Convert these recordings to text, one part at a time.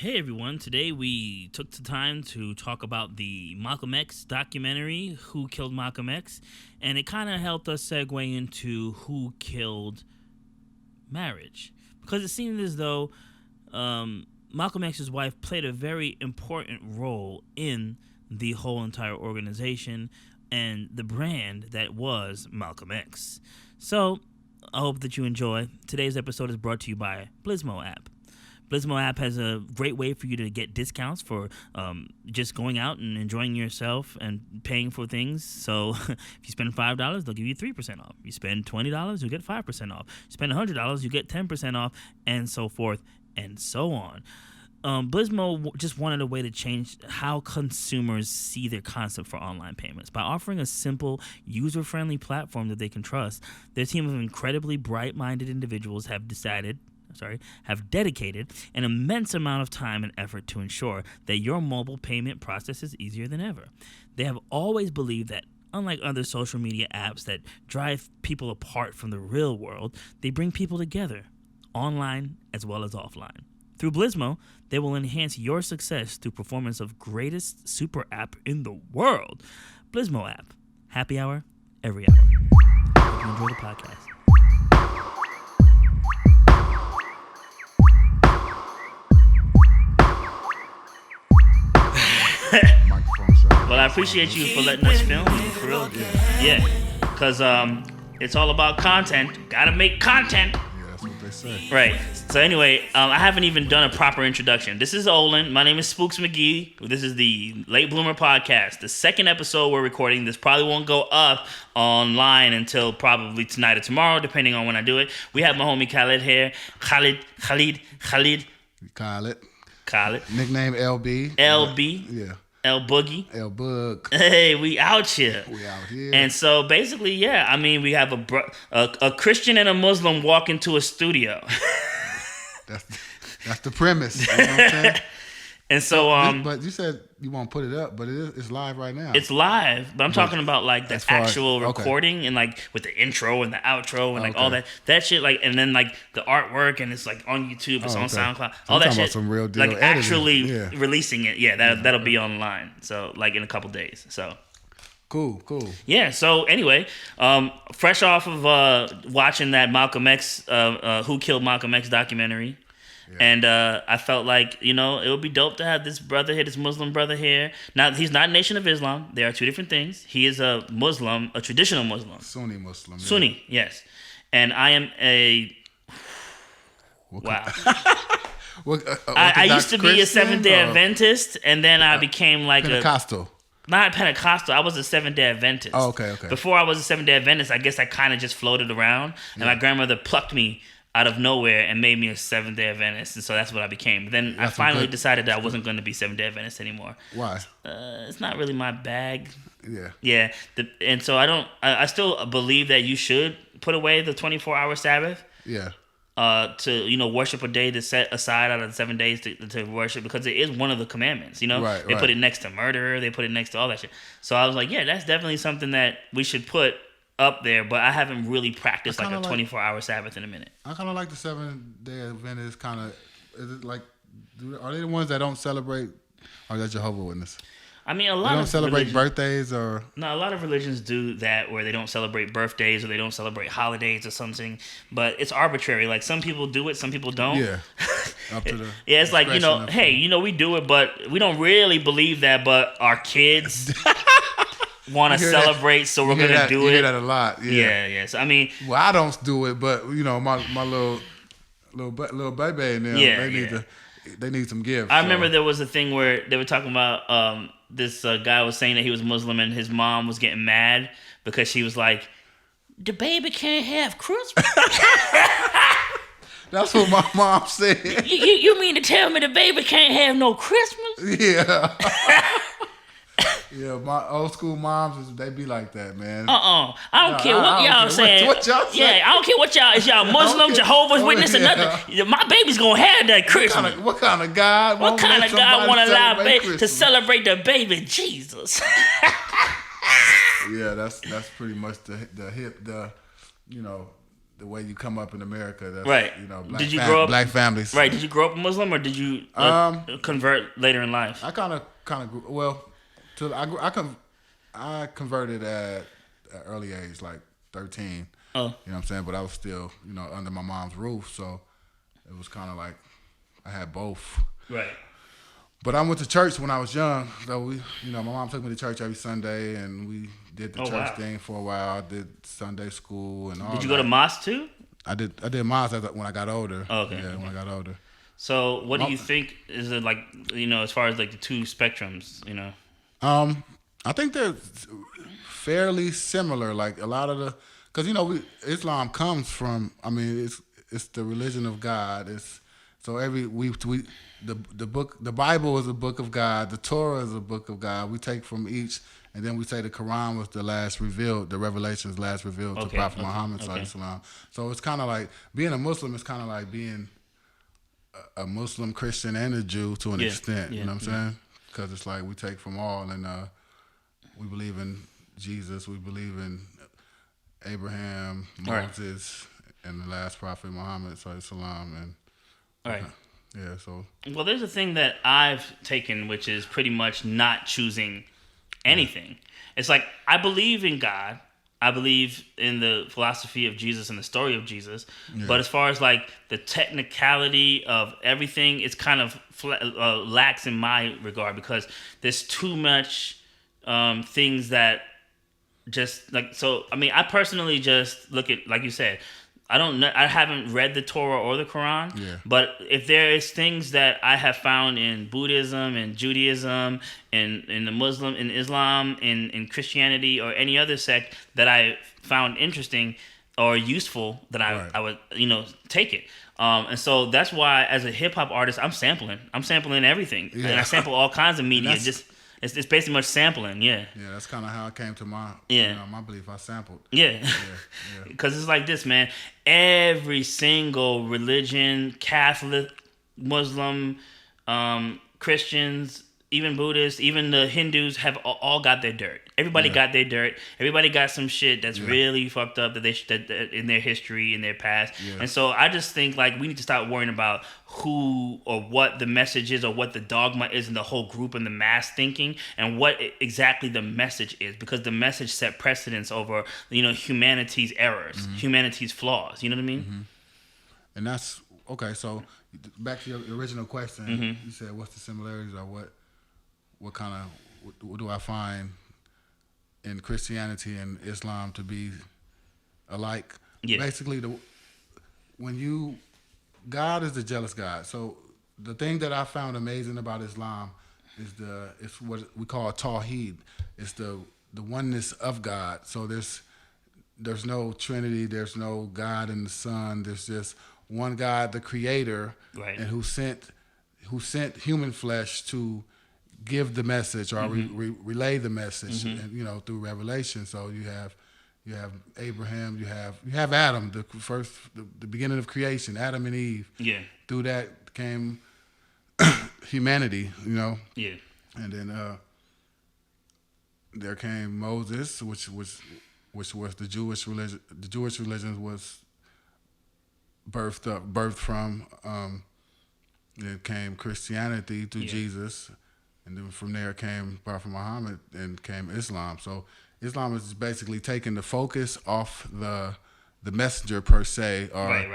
Hey everyone, today we took the time to talk about the Malcolm X documentary, Who Killed Malcolm X, and it kind of helped us segue into who killed marriage. Because it seemed as though Malcolm X's wife played a very important role in the whole entire organization and the brand that was Malcolm X. So, I hope that you enjoy. Today's episode is brought to you by Blizmo app. Blizmo app has a great way for you to get discounts for just going out and enjoying yourself and paying for things. So if you spend $5, they'll give you 3% off. You spend $20, you get 5% off. You spend $100, you get 10% off, and so forth and so on. Blizmo just wanted a way to change how consumers see their concept for online payments. By offering a simple, user-friendly platform that they can trust, their team of incredibly bright-minded individuals have dedicated an immense amount of time and effort to ensure that your mobile payment process is easier than ever. They have always believed that, unlike other social media apps that drive people apart from the real world, they bring people together, online as well as offline. Through Blizmo, they will enhance your success through performance of greatest super app in the world. Blizmo app. Happy hour, every hour. Hope you enjoy the podcast. Well, I appreciate you for letting us film, for real. Yeah, because it's all about content. Gotta make content. Yeah, that's what they say. Right. So anyway, I haven't even done a proper introduction. This is Olin. My name is Spooks McGee. This is the Late Bloomer Podcast. The second episode we're recording. This probably won't go up online until probably tonight or tomorrow, depending on when I do it. We have my homie Khalid here. Khalid. Khalid. Nickname LB. LB. Yeah. L Boogie. L Boog. Hey, we out here. We out here. And so basically, yeah, I mean, we have a Christian and a Muslim walk into a studio. That's the premise. You know what I'm saying? And so, but you said you won't put it up, but it's live right now. It's live, but I'm talking about like the actual recording okay. and like with the intro and the outro and like all that shit, like, and then like the artwork, and it's like on YouTube, it's on SoundCloud, all that shit. About some real deal like editing. Actually releasing it, that'll be online. So like in a couple days. So. Cool. Yeah, so anyway, fresh off of watching that Malcolm X, Who Killed Malcolm X documentary, and I felt like, it would be dope to have this brother here, this Muslim brother here. Now, he's not Nation of Islam. They are two different things. He is a Muslim, a traditional Muslim. Sunni Muslim. Yeah. Sunni, yes. And I am a... Wow. I used to be a Seventh-day Adventist, and then I became like Pentecostal. Not Pentecostal. I was a Seventh-day Adventist. Oh, okay. Before I was a Seventh-day Adventist, I guess I kind of just floated around, and my grandmother plucked me out of nowhere and made me a Seventh-day Adventist, and so that's what I became. Then I finally decided that I wasn't going to be Seventh-day Adventist anymore. Why? It's not really my bag. Yeah. Yeah. And so I still believe that you should put away the 24-hour Sabbath. Yeah. To worship a day to set aside out of the 7 days to worship, because it is one of the commandments. They put it next to murder, they put it next to all that shit. So I was like, yeah, that's definitely something that we should put up there, but I haven't really practiced like a 24-hour Sabbath in a minute. I kind of like the 7-day Adventists. Is it like, are they the ones that don't celebrate, or is that Jehovah's Witness? I mean, a lot they don't of celebrate birthdays or... No, a lot of religions do that, where they don't celebrate birthdays or they don't celebrate holidays or something, but it's arbitrary. Like, some people do it, some people don't. Yeah. Up to the... Yeah, it's like, hey, we do it, but we don't really believe that, but our kids... want to celebrate, so we're gonna do it. You hear that a lot. Yeah. So I mean, well, I don't do it, but my little baby and them, they need some gifts. I remember there was a thing where they were talking about this guy was saying that he was Muslim, and his mom was getting mad because she was like, "The baby can't have Christmas." That's what my mom said. You mean to tell me the baby can't have no Christmas? Yeah. Yeah, my old school moms, they be like that, man. I don't care what y'all saying. What y'all say? Yeah, I don't care what y'all, is y'all Muslim, Jehovah's Witness, or nothing. My baby's gonna have that Christmas. What kind of God? What kind of God want to allow to celebrate the baby Jesus? Yeah, that's pretty much the the way you come up in America. That's, Right. You know, Did you grow up black families. Right. Did you grow up Muslim or did you convert later in life? I kind of grew. Well, I converted at an early age, like 13. Oh. You know what I'm saying? But I was still, you know, under my mom's roof, so it was kind of like I had both. Right. But I went to church when I was young. So my mom took me to church every Sunday, and we did the church thing for a while. I did Sunday school and all. Did you go to mosque too? I did mosque when I got older. Oh, okay. Yeah, when I got older. So, what do you think is it like? You know, as far as like the two spectrums, you know. I think they're fairly similar. Like a lot of because Islam comes from. I mean, it's the religion of God. The Bible is a book of God. The Torah is a book of God. We take from each, and then we say the Quran was the last revealed. The Revelations last revealed to Prophet Muhammad sallallahu alaihi wasallam. So it's kind of like being a Muslim is kind of like being a Muslim, Christian, and a Jew to an extent. You know what I'm saying? Because it's like we take from all, and we believe in Jesus. We believe in Abraham, Moses, and the last prophet Muhammad sallallahu alaihi wasallam. And all right. Yeah, so. Well, there's a thing that I've taken, which is pretty much not choosing anything. It's like, I believe in God. I believe in the philosophy of Jesus and the story of Jesus. Yeah. But as far as like the technicality of everything, it's kind of lax in my regard because there's too much things that just like, so, I mean, I personally just look at, like you said, I don't know. I haven't read the Torah or the Quran, but if there is things that I have found in Buddhism and Judaism and in the Muslim, in Islam, in Christianity or any other sect that I found interesting or useful, that I would take it. And so that's why as a hip hop artist, I'm sampling everything, and I sample all kinds of media. It's basically much sampling, yeah. Yeah, that's kind of how it came to my belief. I sampled. Yeah. Because it's like this, man. Every single religion, Catholic, Muslim, Christians, even Buddhists, even the Hindus have all got their dirt. Everybody got their dirt. Everybody got some shit that's really fucked up that in their history, in their past. Yeah. And so I just think like we need to stop worrying about who or what the message is or what the dogma is in the whole group and the mass thinking and what exactly the message is, because the message set precedence over humanity's errors, humanity's flaws. You know what I mean? Mm-hmm. And that's okay. So back to your original question, you said what's the similarities or what kind of what do I find in Christianity and Islam to be alike? Yeah. Basically, God is the jealous God. So the thing that I found amazing about Islam is what we call Tawheed. It's the oneness of God. So there's no Trinity. There's no God and the Son. There's just one God, the Creator, and who sent human flesh to give the message or relay the message, and through revelation. So you have Abraham, you have Adam, the beginning of creation, Adam and Eve. Yeah. Through that came humanity, Yeah. And then there came Moses, which was the Jewish religion. The Jewish religion was birthed from. Then came Christianity through Jesus. And then from there came Prophet Muhammad and came Islam. So Islam is basically taking the focus off the messenger per se, or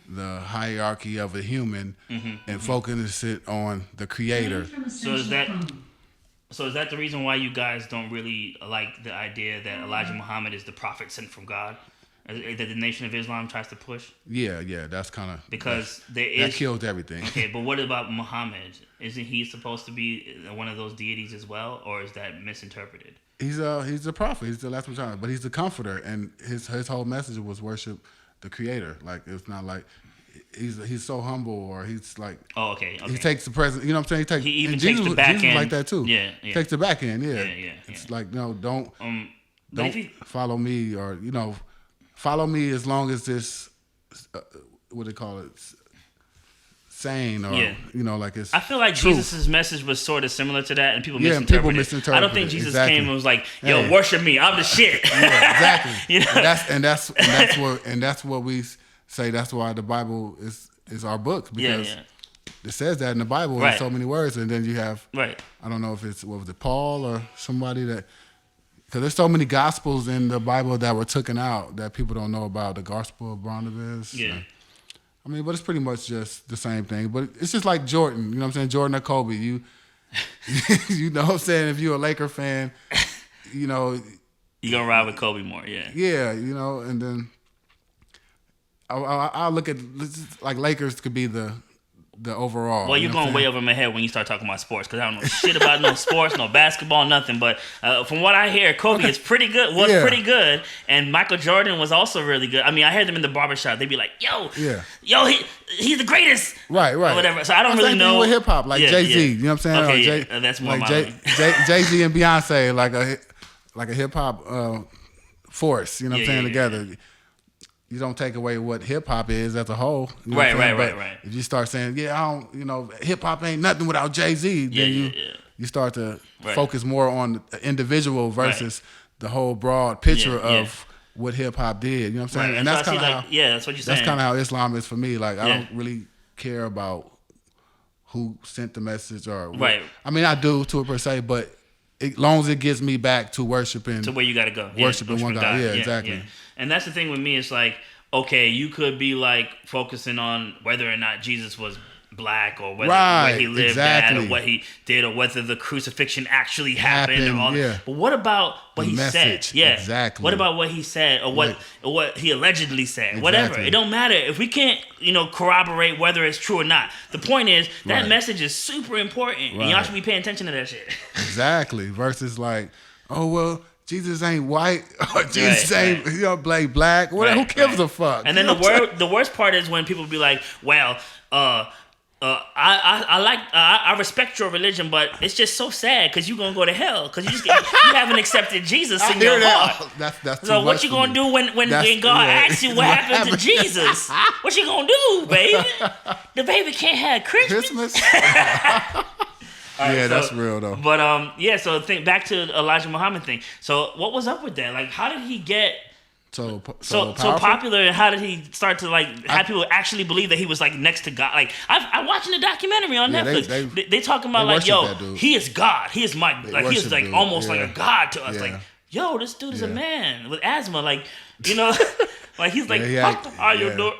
the hierarchy of a human, and focusing it on the Creator. So is that the reason why you guys don't really like the idea that Elijah Muhammad is the prophet sent from God? That the Nation of Islam tries to push? Yeah, that's kind of... Because that kills everything. Okay, but what about Muhammad? Isn't he supposed to be one of those deities as well, or is that misinterpreted? He's a prophet. He's the last Messiah, but he's the comforter, and his whole message was worship the Creator. Like, it's not like he's so humble, or he's like... Oh, okay. He takes the present... You know what I'm saying? He even takes the back end. Jesus like that, too. Yeah. He takes the back end, yeah. It's like, no, don't follow me, or, follow me as long as this, what they call it, insane or Yeah. like it's. I feel like truth. Jesus' message was sort of similar to that, and people Yeah, and misinterpreted people it. misinterpreted I don't think it. Jesus Exactly. came and was like, "Yo, Yeah. worship me, I'm the shit." Yeah, exactly. You know? and that's what we say. That's why the Bible is our book, because it says that in the Bible in so many words. And then you have I don't know if it's what was it, Paul or somebody that, because there's so many gospels in the Bible that were taken out that people don't know about. The Gospel of Barnabas. Yeah. I mean, but it's pretty much just the same thing. But it's just like Jordan. You know what I'm saying? Jordan or Kobe. You know what I'm saying? If you're a Laker fan, you're gonna ride with Kobe more. Yeah. Yeah, and then I look at like Lakers could be the overall. Well, you're going way over my head when you start talking about sports, because I don't know shit about no sports, no basketball, nothing. But from what I hear, Kobe is pretty good. Pretty good, and Michael Jordan was also really good. I mean, I heard them in the barbershop. They'd be like, "Yo, he's the greatest." Right. Or whatever. So I don't really know with hip hop, like Jay-Z. You know what I'm saying? Okay, that's more like my Jay-Z and Beyonce, like a hip hop force. You know what I'm saying? Together. You don't take away what hip hop is as a whole. You know Right. If you start saying, I don't, hip hop ain't nothing without Jay-Z, then you start to focus more on the individual versus the whole broad picture of what hip hop did. You know what I'm saying? Right. And that's kind of how. That's what you're saying. That's kind of how Islam is for me. Like I don't really care about who sent the message or. Right. I mean, I do to it per se, but as long as it gets me back to worshiping. To where you got to go. Worshiping one God. Yeah, exactly. Yeah. And that's the thing with me. It's like, okay, you could be like focusing on whether or not Jesus was black, or whether where he lived at, or what he did, or whether the crucifixion actually happened or all that. But what about what he said? Yeah, exactly. What about what he said, or what he allegedly said? Exactly. Whatever. It don't matter if we can't, corroborate whether it's true or not. The point is that message is super important, and y'all should be paying attention to that shit. Exactly. Versus like, oh well, Jesus ain't white, or Jesus ain't black. Who gives a fuck? And then the worst part is when people be like, well, I respect your religion, but it's just so sad because you're gonna go to hell because you haven't accepted Jesus in your heart. That's so what you gonna do when God asks you what happened to Jesus? What you gonna do, baby? The baby can't have Christmas. Right, that's real though. But so think back to Elijah Muhammad thing. So what was up with that? Like, how did he get so popular, and how did he start to have people actually believe that he was next to God? Like I'm watching the documentary on Netflix. They talking about he is God. He is he is almost like a god to us. Yeah. Like, yo, this dude is a man with asthma. He's like, how you doing?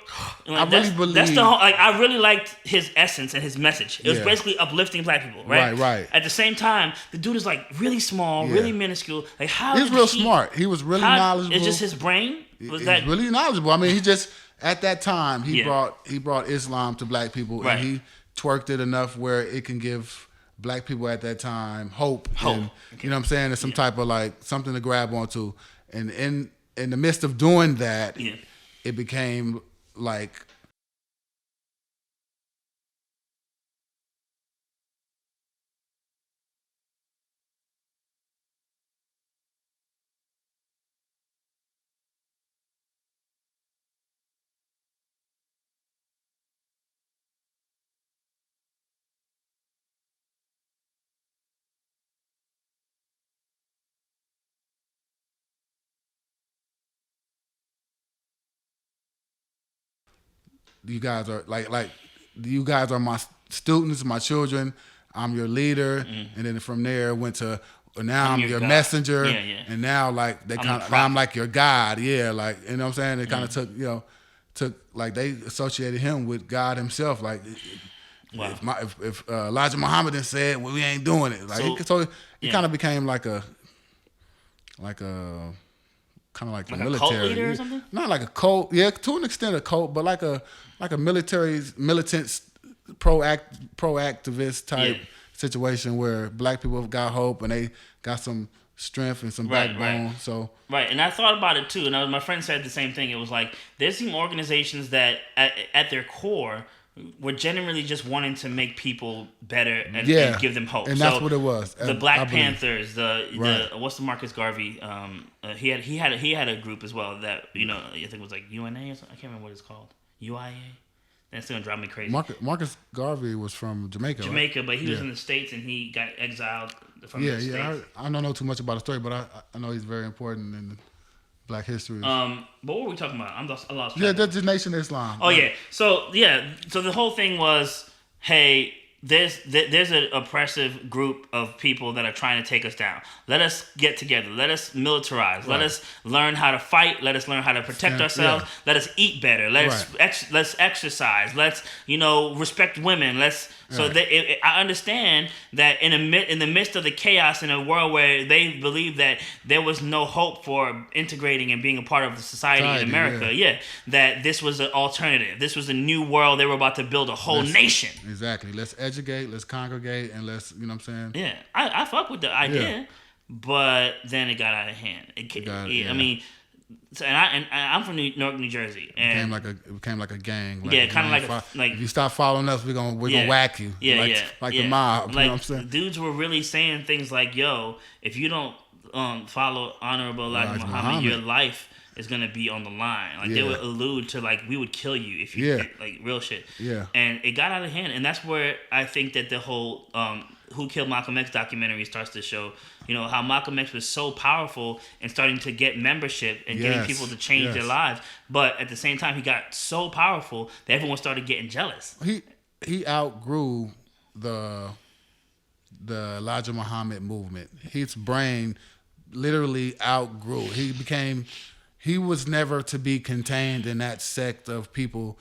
I really believe that's the whole. I really liked his essence and his message. It was basically uplifting black people, right? Right. At the same time, the dude is really small, really minuscule. Like, how he's real smart. He was really knowledgeable. It's just his brain. He's really knowledgeable. I mean, he just at that time he brought Islam to black people, and he twerked it enough where it can give black people at that time hope. And, you know what I'm saying? It's some type of something to grab onto, and in the midst of doing that, it became you guys are you guys are my students, my children. I'm your leader, and then from there went to now I'm your messenger, and now now I'm like your God, you know what I'm saying? It kind of took they associated him with God himself, if Elijah Muhammad said, well, we ain't doing it, it kind of became like a kind of like a military, cult leader or something? Not like a cult, to an extent a cult, but like a militant proactivist type situation where black people have got hope and they got some strength and some backbone. So and I thought about it too, and my friend said the same thing. It was like there's some organizations that at their core were generally just wanting to make people better and give them hope. And that's what it was. The Black Panthers, the what's the Marcus Garvey? He had a group as well that I think it was UNA or something. I can't remember what it's called. UIA. and it's gonna drive me crazy. Marcus Garvey was from Jamaica. Jamaica, right? but he was in the States and he got exiled from the States. Yeah. I don't know too much about the story, but I know he's very important in Black history. But what were we talking about? I lost track. Yeah, that's the Nation of Islam. Oh yeah. So the whole thing was, hey, there's an oppressive group of people that are trying to take us down. Let us get together. Let us militarize. Right. Let us learn how to fight. Let us learn how to protect ourselves. Yeah. Let us eat better. Let's exercise. Let's respect women. I understand that in the midst of the chaos in a world where they believe that there was no hope for integrating and being a part of the society in America, that this was an alternative. This was a new world. They were about to build a whole nation. Exactly. Let's educate, let's congregate, and let's, you know what I'm saying? Yeah. I fuck with the idea, but then it got out of hand. I mean, I'm from New York, New Jersey, and it became like a gang. Kind of like if you stop following us, we're gonna whack you. Like the mob. Like, you know what I'm saying? Dudes were really saying things like, "Yo, if you don't follow Honorable Elijah Muhammad, your life is gonna be on the line." Like they would allude to like, we would kill you if you like real shit. Yeah. And it got out of hand, and that's where I think that the whole Who Killed Malcolm X documentary starts to show, how Malcolm X was so powerful and starting to get membership and getting people to change their lives. But at the same time, he got so powerful that everyone started getting jealous. He outgrew the Elijah Muhammad movement. His brain literally outgrew. He was never to be contained in that sect of people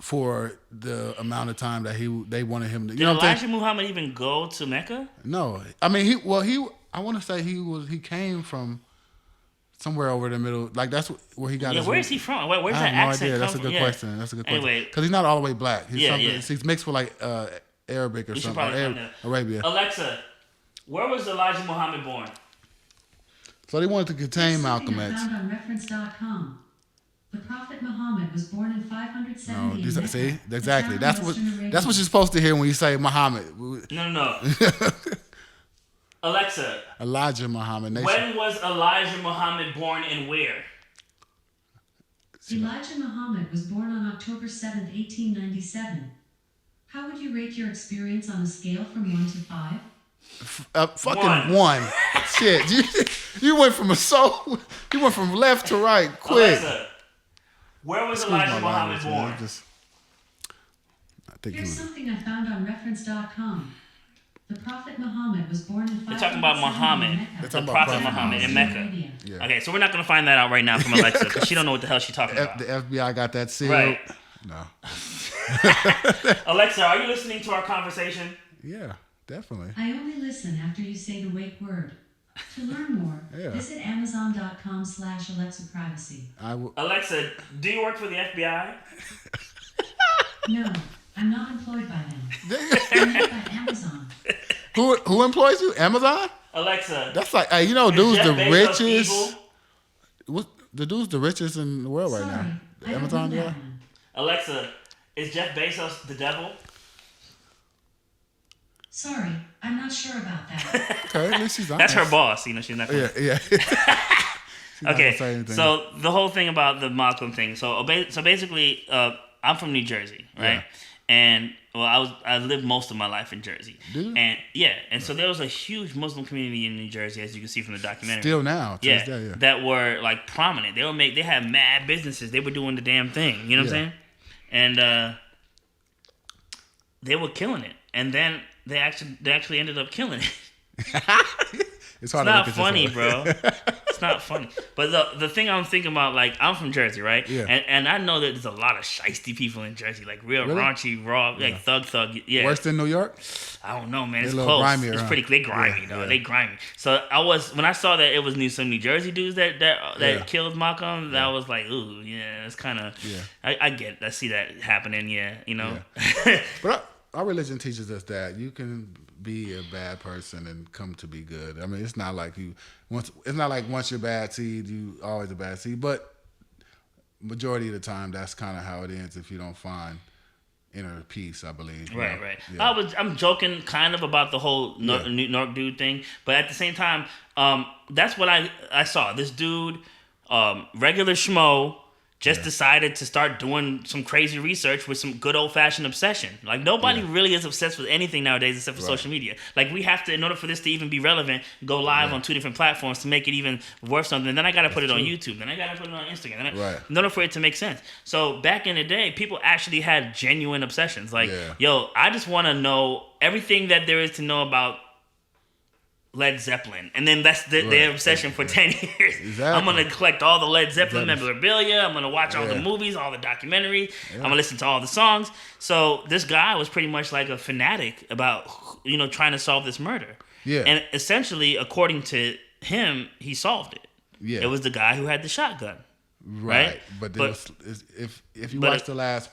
for the amount of time that they wanted him to. Did Elijah Muhammad even go to Mecca? No, I mean I want to say he came from somewhere over the middle. Like that's where he got. Yeah, where is he from? Where's that accent? Idea. That's a good question. Anyway, because he's not all the way black. He's mixed with like Arabic or something. Or Arabia. Alexa, where was Elijah Muhammad born? So they wanted to contain Malcolm X. Found on reference.com. The Prophet Muhammad was born in 570. No, see, exactly. That's what you're supposed to hear when you say Muhammad. No. Alexa. Elijah Muhammad. When was Elijah Muhammad born and where? Elijah Muhammad was born on October 7th, 1897. How would you rate your experience on a scale from 1 to 5? Fucking one. Shit, you went from left to right quick. Alexa, where was Elijah Muhammad born? Here's something I found on reference.com. The Prophet Muhammad was born in 570. They're talking about Muhammad. The Prophet Muhammad in Mecca. Yeah. Okay, so we're not going to find that out right now from Alexa because she don't know what the hell she's talking about. The FBI got that sealed. Right. No. Alexa, are you listening to our conversation? Yeah, definitely. I only listen after you say the wake word. To learn more, visit Amazon.com/Alexa privacy. Alexa, do you work for the FBI? No, I'm not employed by them. I'm employed by Amazon. Who employs you? Amazon? Alexa. That's like, hey, dude's the richest. The dude's the richest in the world right now. Amazon, yeah. Alexa, is Jeff Bezos the devil? Sorry, I'm not sure about that. Okay, at least she's honest. That's her boss. She's not. Yeah. Okay, so the whole thing about the Malcolm thing. So basically, I'm from New Jersey, right? Yeah. And I lived most of my life in Jersey. Did you? And so there was a huge Muslim community in New Jersey, as you can see from the documentary. Still now, that were like prominent. They had mad businesses. They were doing the damn thing. You know what I'm saying? And they were killing it. And then they actually ended up killing it. It's not funny, bro. It's not funny. But the thing I'm thinking about, like, I'm from Jersey, right? Yeah. And I know that there's a lot of shiesty people in Jersey, like real raunchy, raw, like thug. Yeah. Worse than New York? I don't know, man. It's close. Grimier, it's pretty. They grimy, though. Yeah. They grimy. So when I saw that it was some New Jersey dudes that killed Malcolm, that was like, ooh, yeah, it's kind of. Yeah. I get it. I see that happening. Yeah, Yeah. But our religion teaches us that you can be a bad person and come to be good. I mean, it's not like once you're bad seed, you always a bad seed. But majority of the time, that's kind of how it ends if you don't find inner peace, I believe. Right. Yeah. I'm joking kind of about the whole New York dude thing, but at the same time, that's what I saw. This dude, regular schmo, just decided to start doing some crazy research with some good old fashioned obsession. Like nobody really is obsessed with anything nowadays except for social media. Like we have to, in order for this to even be relevant, go live on 2 different platforms to make it even worth something. And then I got to put it on YouTube. Then I got to put it on Instagram. In order for it to make sense. So back in the day, people actually had genuine obsessions. Like, yo, I just want to know everything that there is to know about Led Zeppelin, and then that's their obsession for 10 years. Exactly. I'm gonna collect all the Led Zeppelin memorabilia. I'm gonna watch all the movies, all the documentaries. I'm gonna listen to all the songs. So this guy was pretty much like a fanatic about trying to solve this murder. Yeah, and essentially, according to him, he solved it. Yeah, it was the guy who had the shotgun. Right, but if you watch the last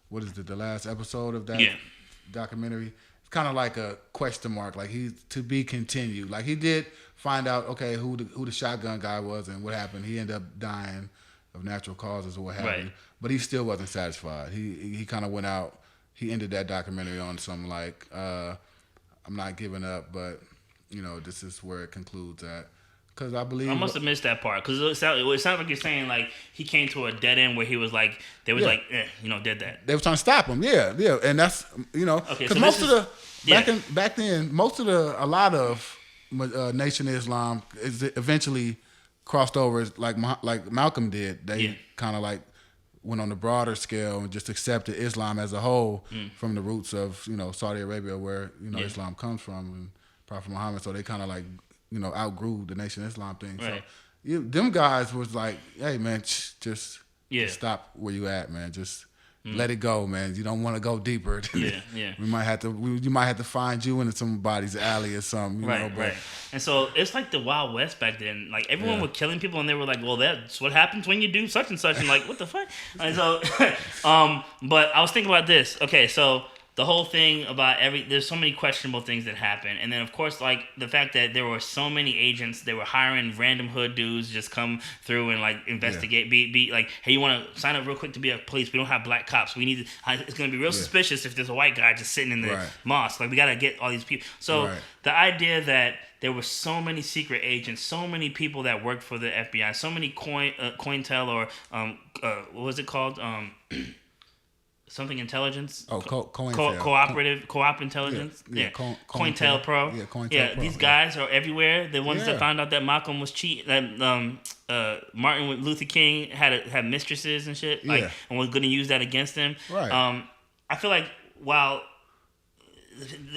what is it? The last episode of that documentary. Kind of like a question mark, like he's to be continued. Like he did find out, okay, who the shotgun guy was and what happened. He ended up dying of natural causes or what have you. But he still wasn't satisfied. He kind of went out. He ended that documentary on some like, I'm not giving up, but this is where it concludes at. Because I believe I must have missed that part. Because it sounds like you're saying like he came to a dead end where he was like did that. They were trying to stop him. Yeah, and that's because so most of the back then a lot of Nation of Islam is eventually crossed over like Malcolm did. They kind of like went on the broader scale and just accepted Islam as a whole from the roots of Saudi Arabia where Islam comes from and Prophet Muhammad. So they kind of like outgrew the Nation of Islam thing. Right. So them guys was like, hey, man, just stop where you at, man. Just let it go, man. You don't want to go deeper. You might have to find you in somebody's alley or something. Right. And so it's like the Wild West back then. Like everyone was killing people, and they were like, well, that's what happens when you do such and such. And like, what the fuck? And so, but I was thinking about this. Okay, so the whole thing about there's so many questionable things that happen. And then, of course, like the fact that there were so many agents, they were hiring random hood dudes just come through and like investigate, be like, hey, you want to sign up real quick to be a police? We don't have black cops. We need it's going to be real suspicious if there's a white guy just sitting in the mosque. Like we got to get all these people. So the idea that there were so many secret agents, so many people that worked for the FBI, so many Cointel or what was it called? Something intelligence. Oh, co-op intelligence. Cointel Pro. Yeah, Cointel Pro. These guys are everywhere. The ones that found out that Malcolm was cheating, that Martin Luther King had mistresses and shit, and was going to use that against him. Right. I feel like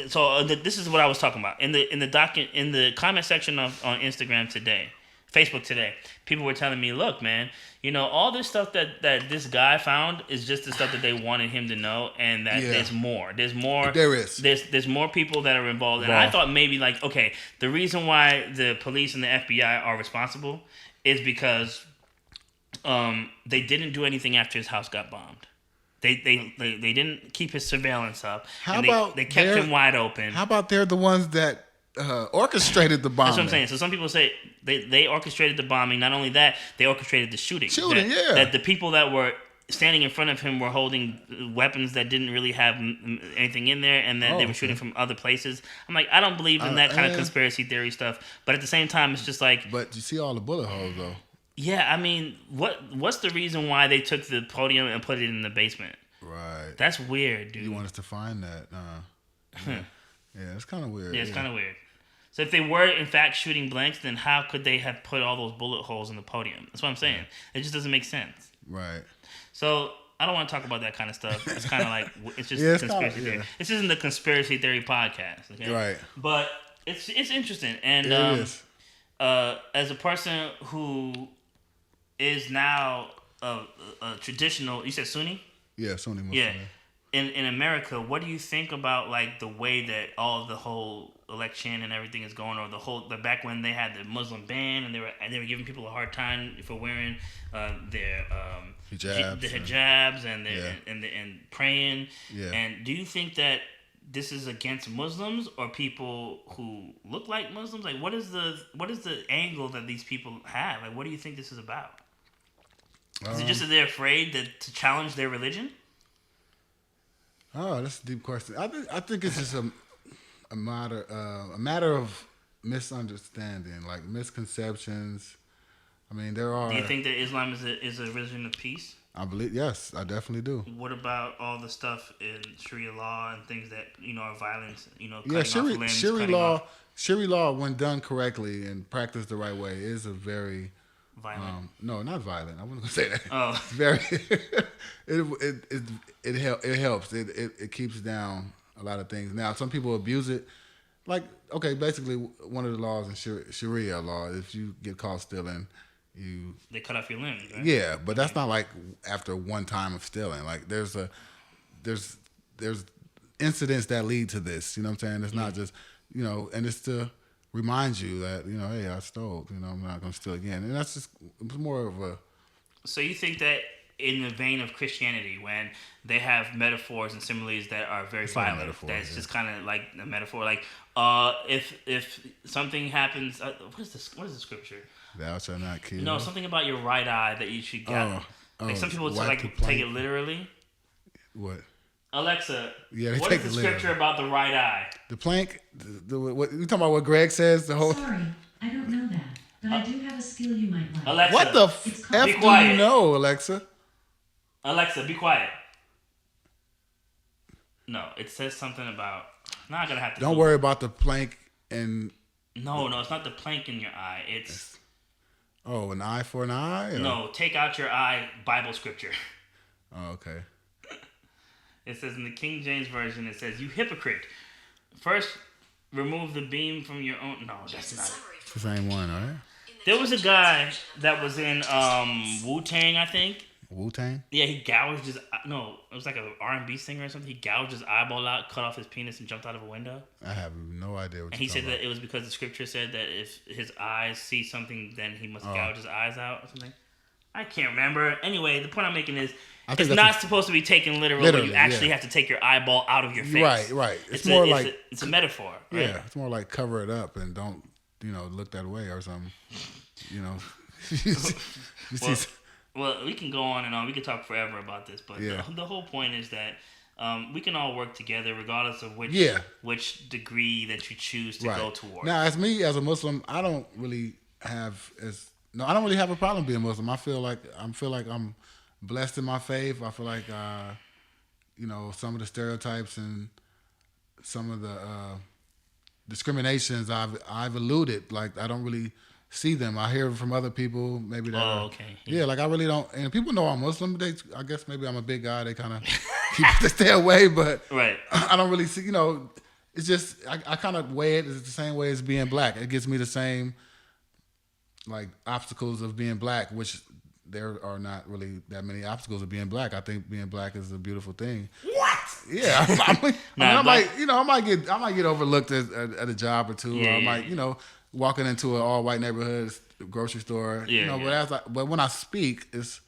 this is what I was talking about in the comment section on Instagram today. Facebook today, people were telling me, look, man, all this stuff that this guy found is just the stuff that they wanted him to know, and that there's more. There's more. There is. There's more people that are involved. And I thought maybe like, okay, the reason why the police and the FBI are responsible is because they didn't do anything after his house got bombed. They didn't keep his surveillance up. They kept him wide open. How about they're the ones that orchestrated the bombing? That's what I'm saying. So some people say they orchestrated the bombing. Not only that, they orchestrated the shooting. That the people that were standing in front of him were holding weapons that didn't really have anything in there, and that they were shooting from other places. I'm like, I don't believe in that kind of conspiracy theory stuff. But at the same time, it's just like. But you see all the bullet holes, though. Yeah, I mean, what's the reason why they took the podium and put it in the basement? Right. That's weird, dude. You want us to find that? Yeah, it's kind of weird. Yeah, it's kind of weird. So if they were, in fact, shooting blanks, then how could they have put all those bullet holes in the podium? That's what I'm saying. It just doesn't make sense. Right. So I don't want to talk about that kind of stuff. It's kind of like, it's just conspiracy theory. This isn't the conspiracy theory podcast. Okay? Right. But it's interesting. And it is. As a person who is now a traditional, you said Sunni? Yeah, Sunni Muslim. Yeah. In America, what do you think about like the way that all of the whole election and everything is going, or the back when they had the Muslim ban and they were giving people a hard time for wearing their hijabs and praying. Yeah. And do you think that this is against Muslims or people who look like Muslims? Like, what is the angle that these people have? Like, what do you think this is about? Is it just that they're afraid to challenge their religion? Oh, that's a deep question. I think it's just a matter of misunderstanding, like misconceptions. I mean, there are. Do you think that Islam is a religion of peace? I believe, yes, I definitely do. What about all the stuff in Sharia law and things that are violent? Yeah, cutting off limbs, Sharia law, when done correctly and practiced the right way, is a very violent. no, not violent. I wasn't gonna say that. Oh, It's very. it helps. It keeps down a lot of things. Now, some people abuse it. Like, okay, basically, one of the laws in Sharia law, if you get caught stealing, they cut off your limbs, right? yeah, but that's not like after one time of stealing. Like there's incidents that lead to this. You know what I'm saying? It's not just and it's to remind you that hey, I stole. I'm not gonna steal again. And that's just it's more of a. So you think that in the vein of Christianity, when they have metaphors and similes that are very violent, metaphor, that's yeah. just kind of like a metaphor. Like if something happens, what is this? What is the scripture? Thou shalt not kill. No, something about your right eye that you should get. Like some people take it literally. What? Alexa, Yeah, they what take is the it scripture literally. about the right eye? The plank. What you talking about? What Greg says? The whole. Sorry, I don't know that, but I do have a skill you might like. Alexa, What the It's f called- do you quiet. know, Alexa? Alexa, be quiet. No, it says something about. Now I'm gonna have to. Don't Google. worry about the plank and. No, it's not the plank in your eye. It's Oh, an eye for an eye? Or? no. Take out your eye. Bible scripture. Oh, okay. It says in the King James version. It says, "You hypocrite! First, remove the beam from your own." No, that's not it. It's the same one, all right? There was a guy that was in Wu-Tang, I think. Wu-Tang? Yeah, he gouged his. No, it was like an R&B singer or something. He gouged his eyeball out, cut off his penis, and jumped out of a window. I have no idea what And you're he said talking that it was because the scripture said that if his eyes see something, then he must gouge his eyes out or something. I can't remember. Anyway, the point I'm making is think it's that's not supposed to be taken literally. Literally, You actually yeah. have to take your eyeball out of your face. Right, right. It's a- more it's like- a, it's a metaphor. Right? Yeah, it's more like cover it up and don't, look that way or something. You see, Well, we can go on and on. We can talk forever about this, but Yeah. the whole point is that we can all work together, regardless of which degree that you choose to go towards. Now, as me as a Muslim, I don't really have a problem being Muslim. I feel like I'm blessed in my faith. I feel like some of the stereotypes and some of the discriminations I've eluded. Like I don't really see them. I hear from other people maybe that. Oh, okay. Yeah, like I really don't. And people know I'm Muslim. I guess maybe I'm a big guy. They kind of keep to stay away, but Right. I don't really see. It's just I kind of weigh it as the same way as being black. It gives me the same like obstacles of being black, which there are not really that many obstacles of being black. I think being black is a beautiful thing. What? Yeah, I black- might get overlooked at a job or two, Yeah, or I yeah, might walking into an all white neighborhood grocery store. Yeah, yeah. But when I speak, it's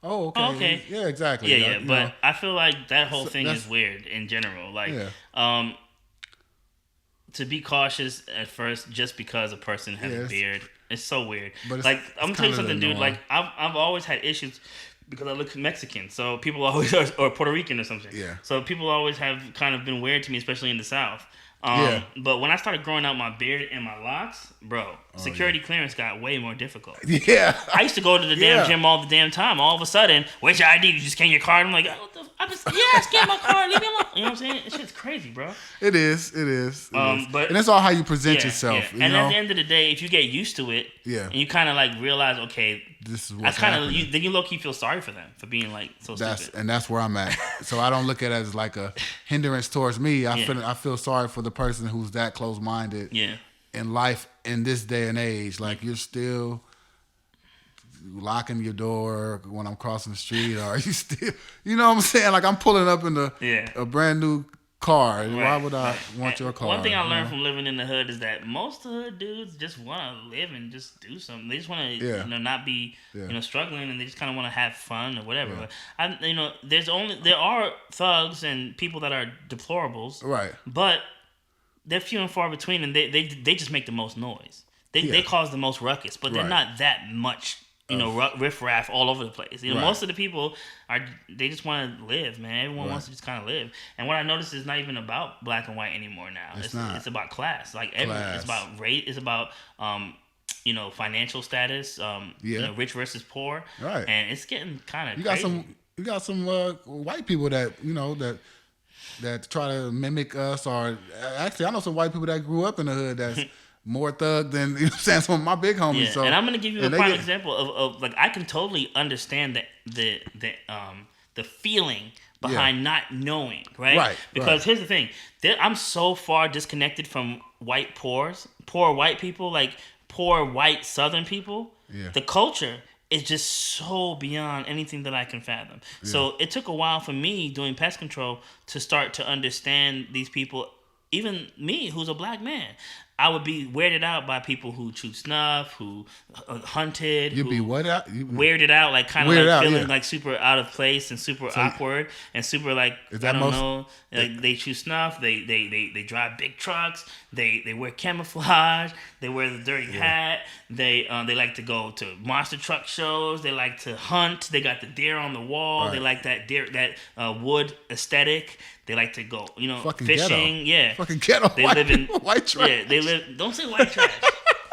okay. Oh, okay. Yeah, exactly. Yeah. But I feel like that whole thing that's- is weird in general. Like, Yeah. To be cautious at first just because a person has a Yes. beard, it's so weird. But it's- like, it's I'm gonna tell you kinda something, the dude. norm. Like, I've always had issues because I look Mexican, so people always or Puerto Rican or something. Yeah. So people always have kind of been weird to me, especially in the South. Yeah. But when I started growing out my beard and my locks, bro, security clearance got way more difficult. Yeah. I used to go to the Yeah. damn gym all the damn time. All of a sudden, where's your ID? You just scan your card. I'm like, what the? I scanned my card. Leave me alone. You know what I'm saying? This shit's crazy, bro. It is. It is. But and it's all how you present Yeah, yourself. yeah. And at the end of the day, if you get used to it, Yeah. and you kind of like realize, okay, This is I what's kind happening. of then you low key feel sorry for them for being like so stupid. That's where I'm at. So I don't look at it as like a hindrance towards me. I feel sorry for the person who's that close minded Yeah. in life in this day and age. Like you're still locking your door when I'm crossing the street, or you still, you know what I'm saying? Like I'm pulling up in a brand new car. Why Right. would I want your car? One thing I you learned know? from living in the hood is that most of the hood dudes just want to live and just do something. They just want to, Yeah. not be, Yeah. Struggling, and they just kind of want to have fun or whatever. Yeah. But there are thugs and people that are deplorables, Right. but they're few and far between, and they just make the most noise. They cause the most ruckus, but they're Right. not that much. Riffraff all over the place. Right. Most of the people they just want to live, man. Everyone Right. wants to just kind of live. And what I noticed is not even about black and white anymore now. It's not. It's about class. Like Class. it's about race. It's about financial status, rich versus poor, Right. and it's getting kind of You crazy. got some white people that that try to mimic us, or actually I know some white people that grew up in the hood that's more thug than some of my big homies. Yeah, So and I'm gonna give you a and they prime get- example of like I can totally understand the feeling behind not knowing, right? Right, Because right. here's the thing: I'm so far disconnected from poor white people, like poor white Southern people. Yeah. The culture is just so beyond anything that I can fathom. So it took a while for me doing pest control to start to understand these people. Even me, who's a black man, I would be weirded out by people who chew snuff, who hunted. You who be what out? weirded out, like kind of Weirded like out, feeling yeah. like super out of place and super awkward and super like Is I that don't know. Like they chew snuff. They drive big trucks. They wear camouflage. They wear the dirty hat. They like to go to monster truck shows. They like to hunt. They got the deer on the wall. Right. They like that wood aesthetic. They like to go, Fucking fishing. ghetto. Yeah, Fucking ghetto. They white live in people, white trash. Yeah, they live. Don't say white trash.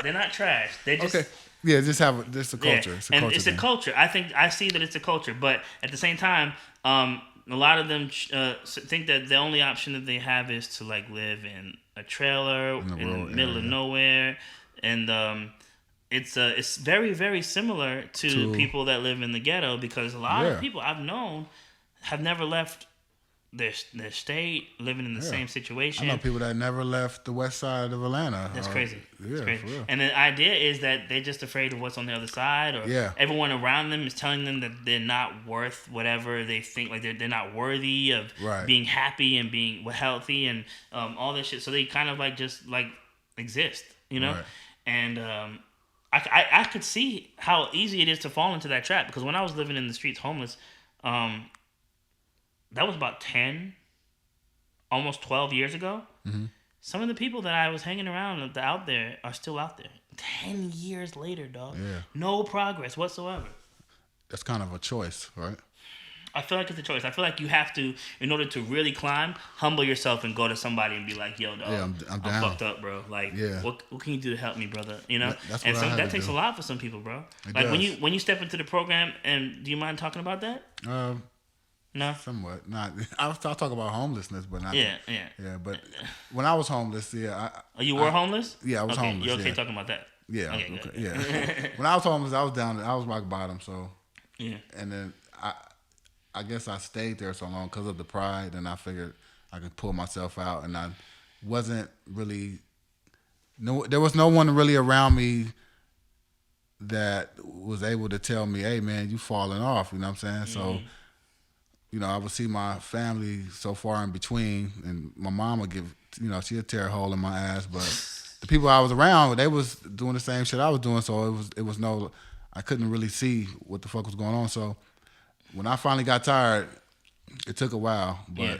They're not trash. They just Okay. Yeah, just a culture. yeah. It's a and culture. it's a thing. culture. I see that it's a culture, but at the same time, a lot of them think that the only option that they have is to like live in a trailer in the rural middle of area. nowhere, and it's very very similar to people that live in the ghetto because a lot Yeah. of people I've known have never left their state, living in the same I situation. know people that never left the west side of Atlanta. That's crazy. Yeah, That's crazy. for real. And the idea is that they're just afraid of what's on the other side, or Yeah. everyone around them is telling them that they're not worth whatever they think, like they're not worthy of Right. being happy and being healthy and all this shit. So they kind of like just like exist, Right. And I could see how easy it is to fall into that trap because when I was living in the streets homeless, that was about 10, almost 12 years ago. Mm-hmm. Some of the people that I was hanging around out there are still out there. 10 years later, dog. Yeah. No progress whatsoever. That's kind of a choice, right? I feel like it's a choice. I feel like you have to, in order to really climb, humble yourself and go to somebody and be like, yo, dog, Yeah, I'm down. fucked up, bro. Like, Yeah. what can you do to help me, brother? That's And what I had that to takes do. a lot for some people, bro. It Like, does. when you step into the program, and do you mind talking about that? No? Somewhat. Not. I'll talk about homelessness, but not. Yeah. Yeah, but when I was homeless, Oh, you were homeless? Yeah, I was okay, homeless, You're okay yeah. talking about that? yeah, Okay, good. yeah. When I was homeless, I was down. I was rock bottom. So, Yeah. and then I guess I stayed there so long because of the pride, and I figured I could pull myself out, and I wasn't really. No, there was no one really around me that was able to tell me, "Hey, man, you falling off." You know what I'm saying? So, I would see my family so far in between, and my mom would give, she'd tear a hole in my ass. But the people I was around, they was doing the same shit I was doing, so it was no, I couldn't really see what the fuck was going on. So when I finally got tired, it took a while, but Yeah.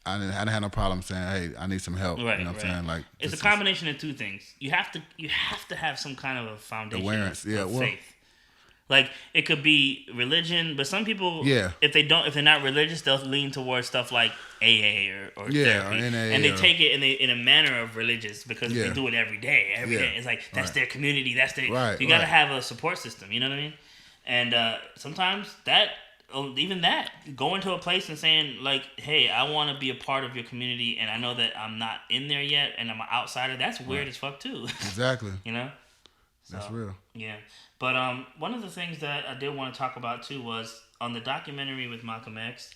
I didn't have no problem saying, "Hey, I need some help." Right, you know what I'm saying? Like it's a this is- combination of two things. You have to have some kind of a foundation Awareness, yeah, of well- faith. Like it could be religion, but some people, Yeah. if they're not religious, they'll lean towards stuff like AA or Yeah, therapy, or NA and they or- take it in a manner of religious because they Yeah. do it every day. Every Yeah. day, it's like that's Right. their community. That's their. Right, You got to right. have a support system. You know what I mean? And sometimes even that, going to a place and saying like, "Hey, I want to be a part of your community, and I know that I'm not in there yet, and I'm an outsider." That's weird as fuck too. Exactly. You know? That's So, real. Yeah. But one of the things that I did want to talk about too was on the documentary with Malcolm X,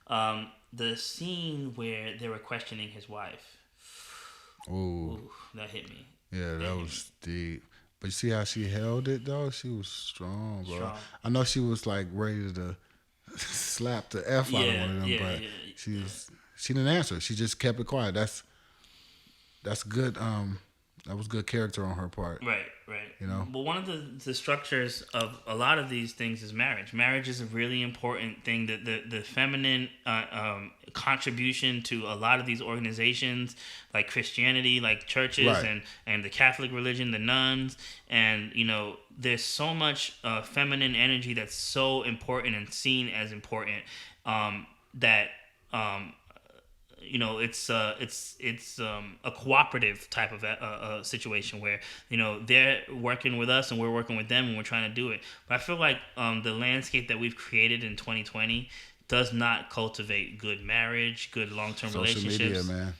the scene where they were questioning his wife. Ooh, Ooh, that hit me. yeah, that was deep. But you see how she held it though? She was strong, bro. Strong. I know she was like ready to slap the F out of Yeah, one of them, yeah, but yeah. she didn't answer. She just kept it quiet. That's good. That was good character on her part. Right. You know? But one of the structures of a lot of these things is marriage. Marriage is a really important thing. That the feminine contribution to a lot of these organizations, like Christianity, like churches, Right. and the Catholic religion, the nuns, and there's so much feminine energy that's so important and seen as important that it's a cooperative type of situation where they're working with us and we're working with them and we're trying to do it. But I feel like the landscape that we've created in 2020 does not cultivate good marriage, good long-term relationships. Social media, man.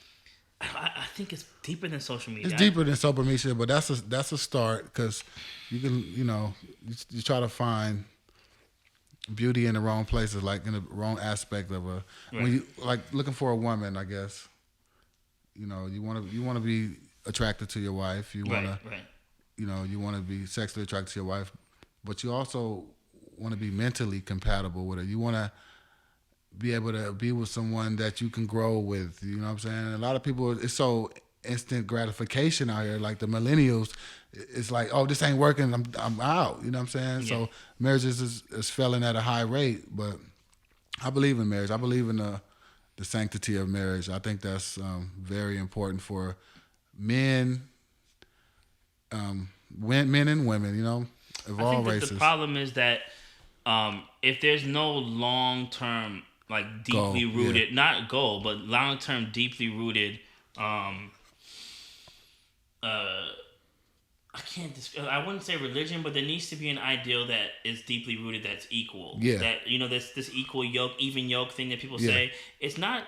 I think it's deeper than social media. It's deeper than social media, but that's a start, because you can you try to find beauty in the wrong places, like in the wrong aspect of a when you like looking for a woman, I guess. You want to be attracted to your wife. You want to you want to be sexually attracted to your wife, but you also want to be mentally compatible with her. You want to be able to be with someone that you can grow with. You know what I'm saying? A lot of people, it's so instant gratification out here. Like the millennials, it's like, oh, this ain't working, I'm out. You know what I'm saying? Yeah. So marriages is failing at a high rate. But I believe in marriage. I believe in the sanctity of marriage. I think that's very important for men, men and women. Of all races. The problem is that if there's no long-term, like deeply rooted, not goal, but long-term, deeply rooted. I wouldn't say religion, but there needs to be an ideal that is deeply rooted, that's equal. Yeah. That this equal yoke, even yoke thing that people say, it's not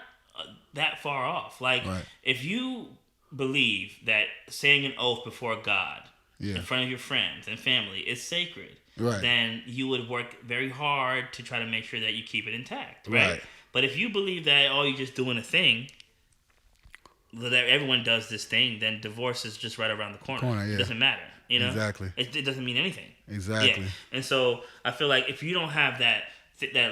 that far off. Like if you believe that saying an oath before God in front of your friends and family is sacred. Right. Then you would work very hard to try to make sure that you keep it intact, right? But if you believe that, you're just doing a thing, that everyone does this thing, then divorce is just right around the corner. It doesn't matter, Exactly. It doesn't mean anything. Exactly. Yeah. And so I feel like if you don't have that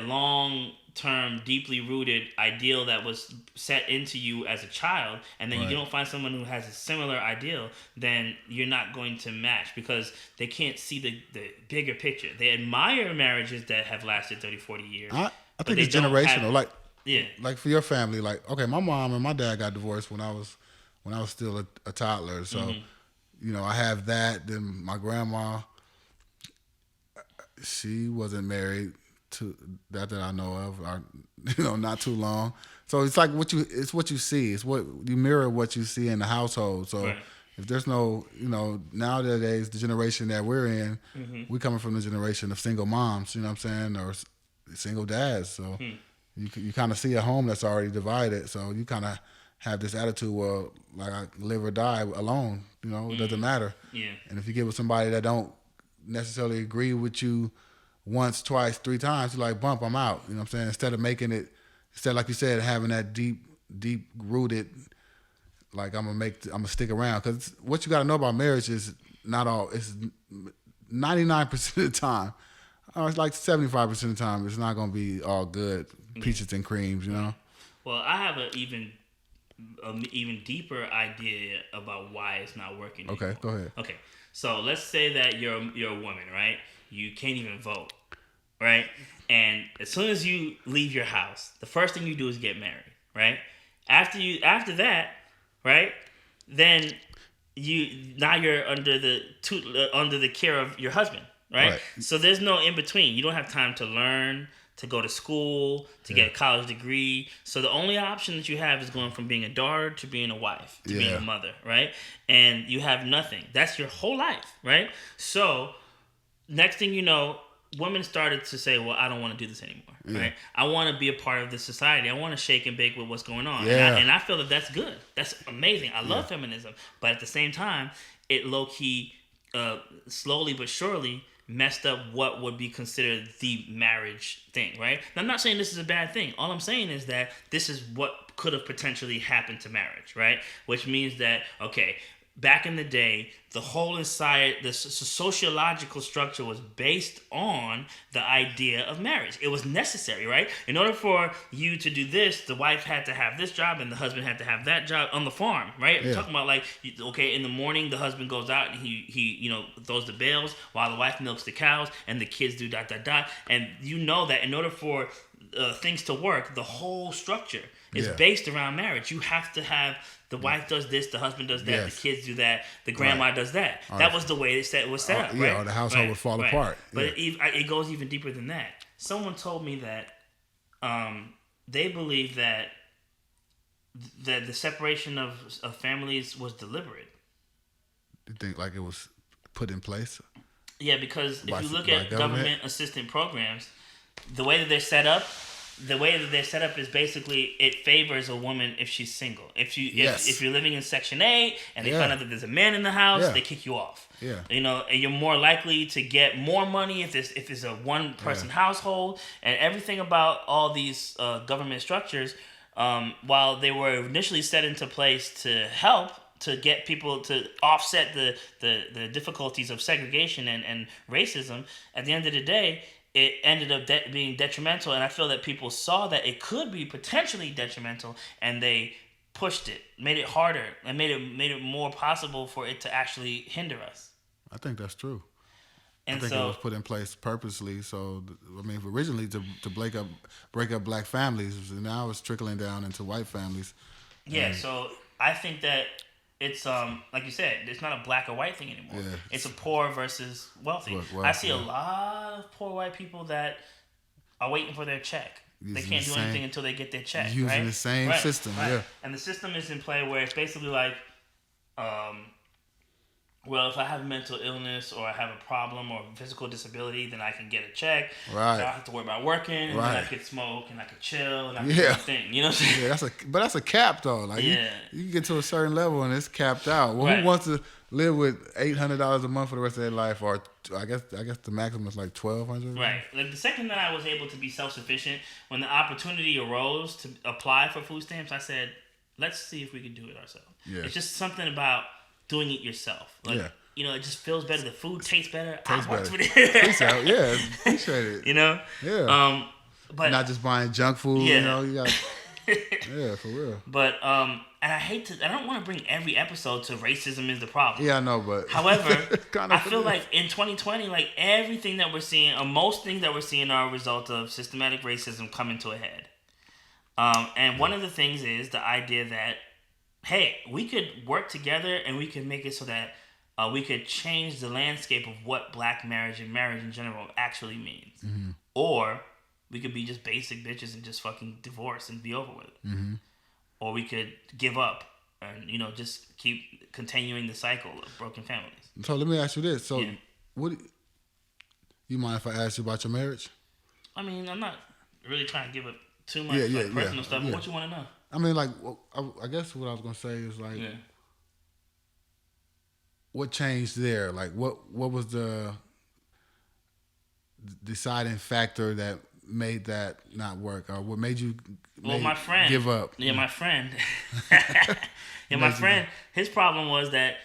long-term, deeply rooted ideal that was set into you as a child, and then you don't find someone who has a similar ideal, then you're not going to match, because they can't see the bigger picture. They admire marriages that have lasted 30, 40 years. I think it's generational. Like for your family, like, okay, my mom and my dad got divorced when I was still a toddler. So, I have that. Then my grandma, she wasn't married to that I know of, or not too long. So it's like what you see. It's what you mirror, what you see in the household. So if there's no, nowadays the generation that we're in, we coming from the generation of single moms, you know what I'm saying, or single dads. So you kind of see a home that's already divided. So you kind of have this attitude, well, like I live or die alone. It doesn't matter. Yeah. And if you get with somebody that don't necessarily agree with you once, twice, 3 times, you're like, bump, I'm out. You know what I'm saying? Instead, like you said, having that deep rooted, like I'm gonna stick around. Because what you got to know about marriage is it's 99% of the time, or it's like 75% of the time, it's not gonna be all good, peaches and creams, Well, I have an even deeper idea about why it's not working anymore. Okay, go ahead. Okay, so let's say that you're a woman, right? You can't even vote, right? And as soon as you leave your house, the first thing you do is get married, right? After that, right? Then you're under the care of your husband, right? So there's no in between. You don't have time to learn, to go to school, to get a college degree. So the only option that you have is going from being a daughter to being a wife, to being a mother, right? And you have nothing. That's your whole life, right? So next thing you know, women started to say, well, I don't want to do this anymore, right? I want to be a part of this society. I want to shake and bake with what's going on. Yeah. And I feel that that's good. That's amazing. I love feminism. But at the same time, it low-key, slowly but surely, messed up what would be considered the marriage thing, right? Now, I'm not saying this is a bad thing. All I'm saying is that this is what could have potentially happened to marriage, right? Which means that, okay, back in the day, the whole the sociological structure was based on the idea of marriage. It was necessary, right? In order for you to do this, the wife had to have this job and the husband had to have that job on the farm, right? I'm talking about like, okay, in the morning, the husband goes out and he throws the bales while the wife milks the cows and the kids do ... And that in order for things to work, the whole structure is based around marriage. You have to have the wife does this, the husband does that, the kids do that, the grandma does that. That was the way it was set up, right? Or the household would fall apart. But it goes even deeper than that. Someone told me that they believe that the separation of families was deliberate. You think like it was put in place? Yeah, because By- if you look by at government assistance programs, the way that they're set up, is basically it favors a woman if she's single. If you're living in Section 8 and they Yeah. find out that there's a man in the house, Yeah. they kick you off. Yeah. And you're more likely to get more money if it's a one person household, and everything about all these government structures, while they were initially set into place to help to get people to offset the difficulties of segregation and racism, at the end of the day, it ended up being detrimental. And I feel that people saw that it could be potentially detrimental, and they pushed it, made it harder, and made it more possible for it to actually hinder us. I think that's true. And I think so it was put in place purposely. So, I mean, originally to break up black families, and now it's trickling down into white families. yeah, so I think that it's like you said, it's not a black or white thing anymore. Yeah. It's a poor versus wealthy. Wealth, I see a yeah. lot of poor white people that are waiting for their check. They Using can't the do same- anything until they get their check. using right? the same system, yeah. And the system is in play where it's basically like, well, if I have mental illness or I have a problem or physical disability, then I can get a check. Right. I don't have to worry about working. And then I Right. could smoke and I could chill and I could Yeah. do my thing. You know what I'm saying? Yeah, that's a cap though. Like Yeah. you can get to a certain level and it's capped out. Well, Right. who wants to live with $800 a month for the rest of their life? Or I guess the maximum is like $1,200. Right. Like the second that I was able to be self-sufficient, when the opportunity arose to apply for food stamps, I said, let's see if we can do it ourselves. Yeah. It's just something about doing it yourself. Like, Yeah. you know, it just feels better. The food tastes better. Tastes I worked better. with it. Peace out. Yeah, appreciate it. You know? Yeah. But Not just buying junk food. Yeah. You know, you got. Yeah, for real. But and I don't want to bring every episode to racism is the problem. Yeah, I know, but However, Kinda I feel is. like in 2020, like everything that we're seeing, or most things that we're seeing, are a result of systematic racism coming to a head. And one of the things is the idea that, hey, we could work together and we could make it so that we could change the landscape of what black marriage and marriage in general actually means. Mm-hmm. Or we could be just basic bitches and just fucking divorce and be over with it. Mm-hmm. Or we could give up and, you know, just keep continuing the cycle of broken families. So let me ask you this. So, Yeah. what? You mind if I ask you about your marriage? I mean, I'm not really trying to give up too much Yeah, personal stuff, yeah. but what you want to know? I mean, like, I guess what I was gonna say is like, Yeah. what changed there? Like, what was the deciding factor that made that not work, or what made you My friend give up? Yeah, my friend. Yeah, my friend. His problem was that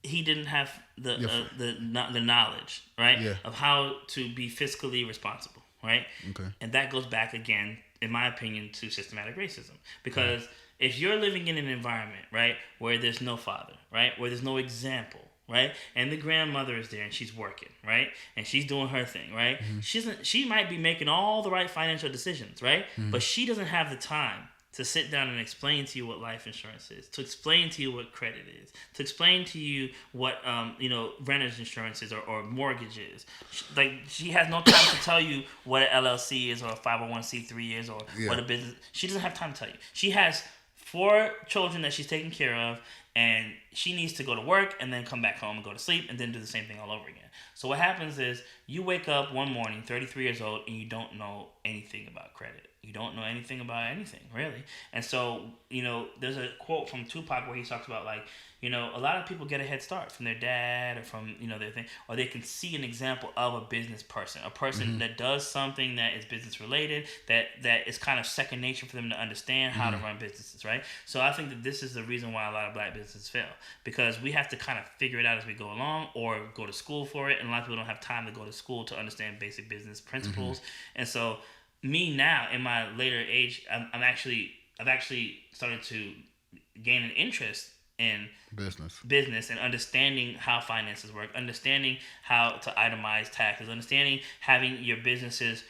he didn't have the knowledge, right, Yeah. of how to be fiscally responsible, right? Okay. And that goes back again, in my opinion, to systematic racism. Because if you're living in an environment, right, where there's no father, right, where there's no example, right, and the grandmother is there and she's working, right, and she's doing her thing, right, she might be making all the right financial decisions, right, but she doesn't have the time to sit down and explain to you what life insurance is, to explain to you what credit is, to explain to you what renter's insurance is or mortgage is. She has no time to tell you what an LLC is or a 501c3 is or what a business. She doesn't have time to tell you. She has 4 children that she's taking care of, and she needs to go to work and then come back home and go to sleep and then do the same thing all over again. So what happens is you wake up one morning, 33 years old, and you don't know anything about credit. You don't know anything about anything, really. And so, there's a quote from Tupac where he talks about, like, a lot of people get a head start from their dad or from, their thing, or they can see an example of a business person, a person that does something that is business related, that is kind of second nature for them to understand how to run businesses, right? So I think that this is the reason why a lot of black businesses fail, because we have to kind of figure it out as we go along or go to school for it. And a lot of people don't have time to go to school to understand basic business principles. And so me now in my later age, I've actually started to gain an interest in business and understanding how finances work, understanding how to itemize taxes, understanding having your businesses,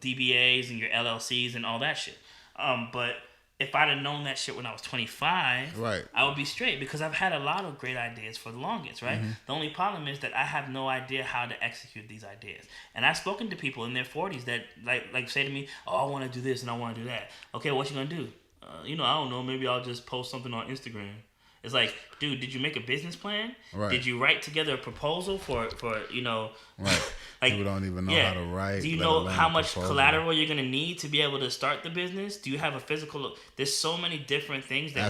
DBAs and your LLCs and all that shit. But if I'd have known that shit when I was 25, Right. I would be straight, because I've had a lot of great ideas for the longest, right? The only problem is that I have no idea how to execute these ideas. And I've spoken to people in their 40s that like say to me, oh, I want to do this and I want to do that. Okay, what you going to do? I don't know. Maybe I'll just post something on Instagram. It's like, dude, did you make a business plan? Right. Did you write together a proposal for Right. like, People don't even know how to write. Do you let know alone how a much proposal. collateral you're gonna need to be able to start the business? Do you have a physical? There's so many different things that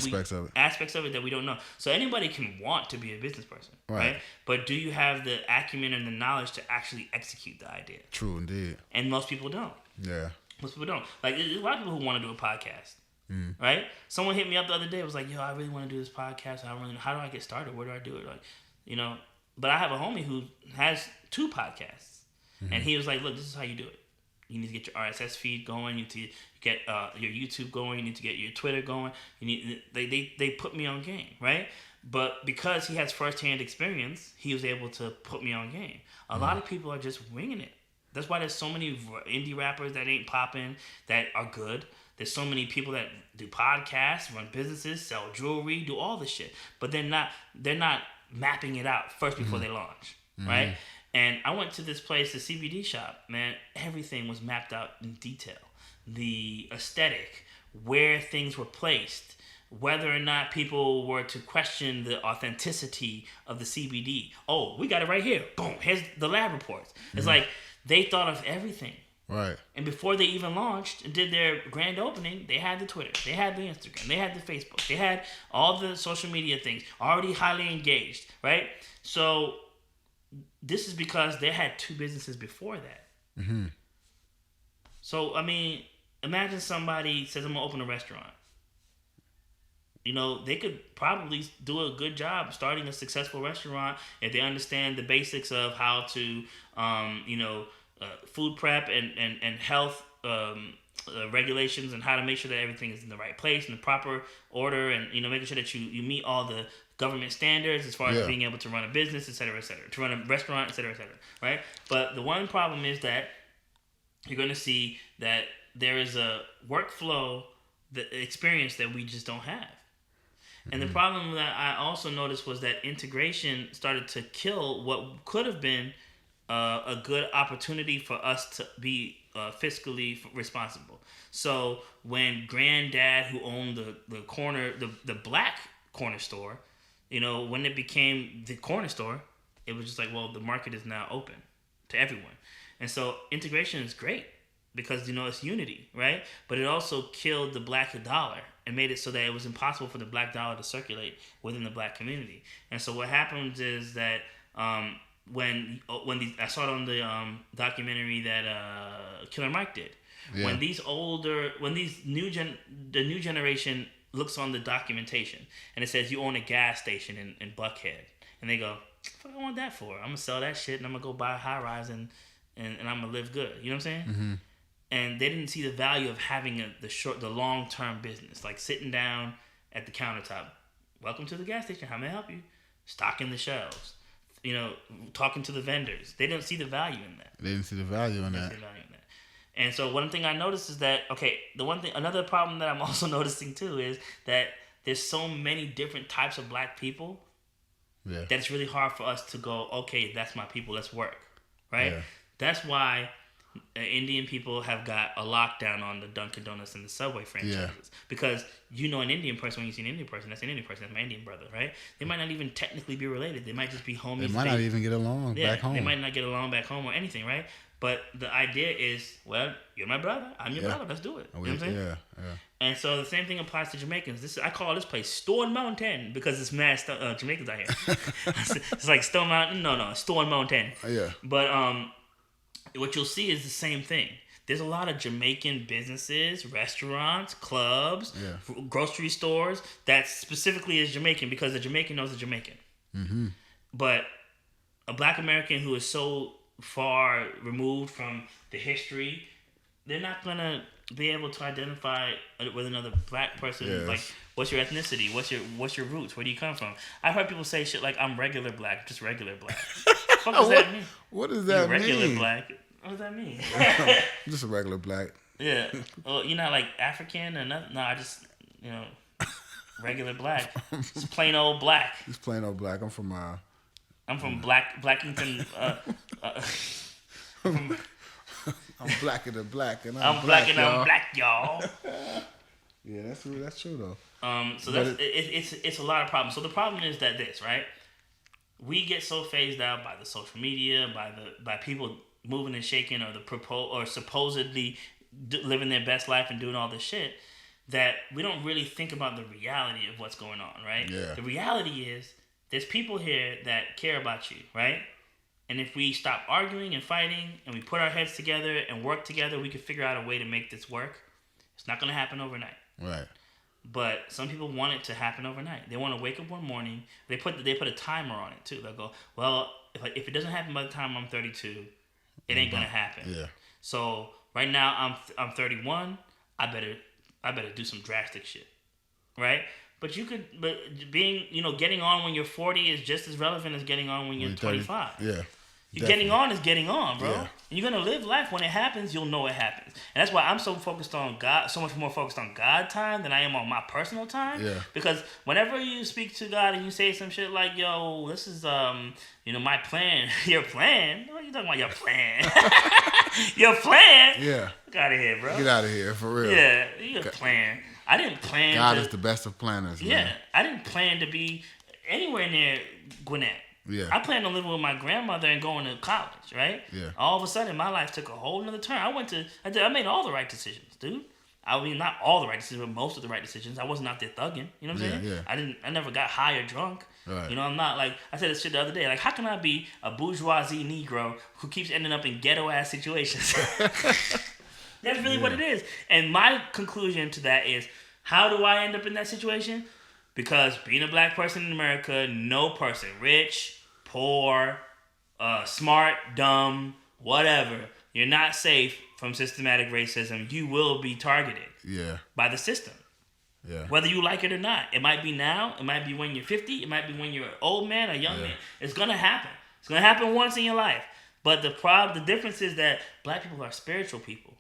Aspects of it that we don't know. So anybody can want to be a business person, Right. right? But do you have the acumen and the knowledge to actually execute the idea? True indeed. And most people don't. Yeah. Most people don't. Like, there's a lot of people who want to do a podcast, right? Someone hit me up the other day. Was like, "Yo, I really want to do this podcast. I don't really know. How do I get started? Where do I do it?" Like, But I have a homie who has 2 podcasts, and he was like, "Look, this is how you do it. You need to get your RSS feed going. You need to get your YouTube going. You need to get your Twitter going. You need they put me on game, right?" But because he has firsthand experience, he was able to put me on game. A lot of people are just winging it. That's why there's so many indie rappers that ain't popping that are good. There's so many people that do podcasts, run businesses, sell jewelry, do all this shit, but they're not mapping it out first before they launch, right? And I went to this place, the CBD shop, man. Everything was mapped out in detail. The aesthetic, where things were placed, whether or not people were to question the authenticity of the CBD. Oh, we got it right here. Boom. Here's the lab reports. It's like they thought of everything. Right. And before they even launched and did their grand opening, they had the Twitter, they had the Instagram, they had the Facebook, they had all the social media things already highly engaged, right? So this is because they had 2 businesses before that. Mm-hmm. So, I mean, imagine somebody says, "I'm going to open a restaurant." They could probably do a good job starting a successful restaurant if they understand the basics of how to, food prep and health regulations, and how to make sure that everything is in the right place, in the proper order, and, making sure that you meet all the government standards as far as being able to run a business, et cetera, to run a restaurant, et cetera, right? But the one problem is that you're going to see that there is a workflow, the experience that we just don't have. And the problem that I also noticed was that integration started to kill what could have been a good opportunity for us to be fiscally responsible. So when Granddad, who owned the black corner store, when it became the corner store, it was just like, well, the market is now open to everyone. And so integration is great because, it's unity, right? But it also killed the black dollar and made it so that it was impossible for the black dollar to circulate within the black community. And so what happens is that when I saw it on the documentary that Killer Mike did, when the new generation looks on the documentation and it says you own a gas station in Buckhead, and they go, "What I want that for? I'm gonna sell that shit and I'm gonna go buy a high rise and I'm gonna live good." You know what I'm saying? Mm-hmm. And they didn't see the value of having the long-term business, like sitting down at the countertop. "Welcome to the gas station. How may I help you?" Stocking the shelves, talking to the vendors. They didn't see the value in that. They didn't see the value in that. And so one thing I noticed is that, another problem that I'm also noticing too is that there's so many different types of black people that it's really hard for us to go, okay, that's my people, let's work, right? Yeah. That's why Indian people have got a lockdown on the Dunkin' Donuts and the Subway franchises. Because an Indian person, when you see an Indian person, that's an Indian person, that's my Indian brother, right? They might not even technically be related. They might just be homies. They might not even get along back home. They might not get along back home or anything, right? But the idea is, well, you're my brother, I'm your brother, let's do it. You know what I'm saying? Yeah. And so the same thing applies to Jamaicans. I call this place Stone Mountain because it's mad Jamaicans out here. It's like Stone Mountain. No, Stone Mountain. Yeah. But what you'll see is the same thing. There's a lot of Jamaican businesses, restaurants, clubs, grocery stores that specifically is Jamaican because the Jamaican knows the Jamaican. Mm-hmm. But a black American who is so far removed from the history, they're not going to be able to identify with another black person. Yes. Like, what's your ethnicity? What's your roots? Where do you come from? I've heard people say shit like, "I'm regular black," just regular black. What does that mean? What does that mean? Regular black. What does that mean? Just a regular black. Yeah. Well, you're not like African or nothing. No, I just, regular black. Just plain old black. Just plain old black. I'm from Blackington. I'm blacker than black, and I'm black and I'm black, y'all. Yeah, that's true though. So But that's it's a lot of problems. So the problem is that this, right? We get so phased out by the social media, by people moving and shaking, or or supposedly living their best life and doing all this shit, that we don't really think about the reality of what's going on, right? Yeah. The reality is there's people here that care about you, right? And if we stop arguing and fighting and we put our heads together and work together, we can figure out a way to make this work. It's not going to happen overnight. Right. But some people want it to happen overnight. They want to wake up one morning. They put a timer on it too. They'll go, well, if it doesn't happen by the time I'm 32, it ain't gonna happen. Yeah. So right now I'm 31. I better do some drastic shit, right? But being getting on when you're 40 is just as relevant as getting on when you're 25. Yeah. Getting on is getting on, bro. Yeah. And you're gonna live life. When it happens, you'll know it happens. And that's why I'm so focused on God, so much more focused on God time than I am on my personal time. Yeah. Because whenever you speak to God and you say some shit like, "Yo, this is my plan," your plan. What are you talking about? Your plan? Your plan? Yeah. Get out of here, bro. Get out of here, for real. Yeah, your plan. I didn't plan. God is the best of planners. Yeah, Man. I didn't plan to be anywhere near Gwinnett. Yeah. I planned on living with my grandmother and going to college, right? Yeah. All of a sudden, my life took a whole nother turn. I made all the right decisions, dude. I mean, not all the right decisions, but most of the right decisions. I wasn't out there thugging. You know what I'm saying? Yeah. I never got high or drunk. Right. You know, I'm not like, I said this shit the other day. Like, how can I be a bourgeoisie Negro who keeps ending up in ghetto ass situations? That's really what it is. And my conclusion to that is, how do I end up in that situation? Because being a black person in America, no person, rich, poor, smart, dumb, whatever, you're not safe from systematic racism. You will be targeted by the system. Yeah. Whether you like it or not. It might be now. It might be when you're 50. It might be when you're an old man or young man. It's going to happen. It's going to happen once in your life. But the difference is that black people are spiritual people.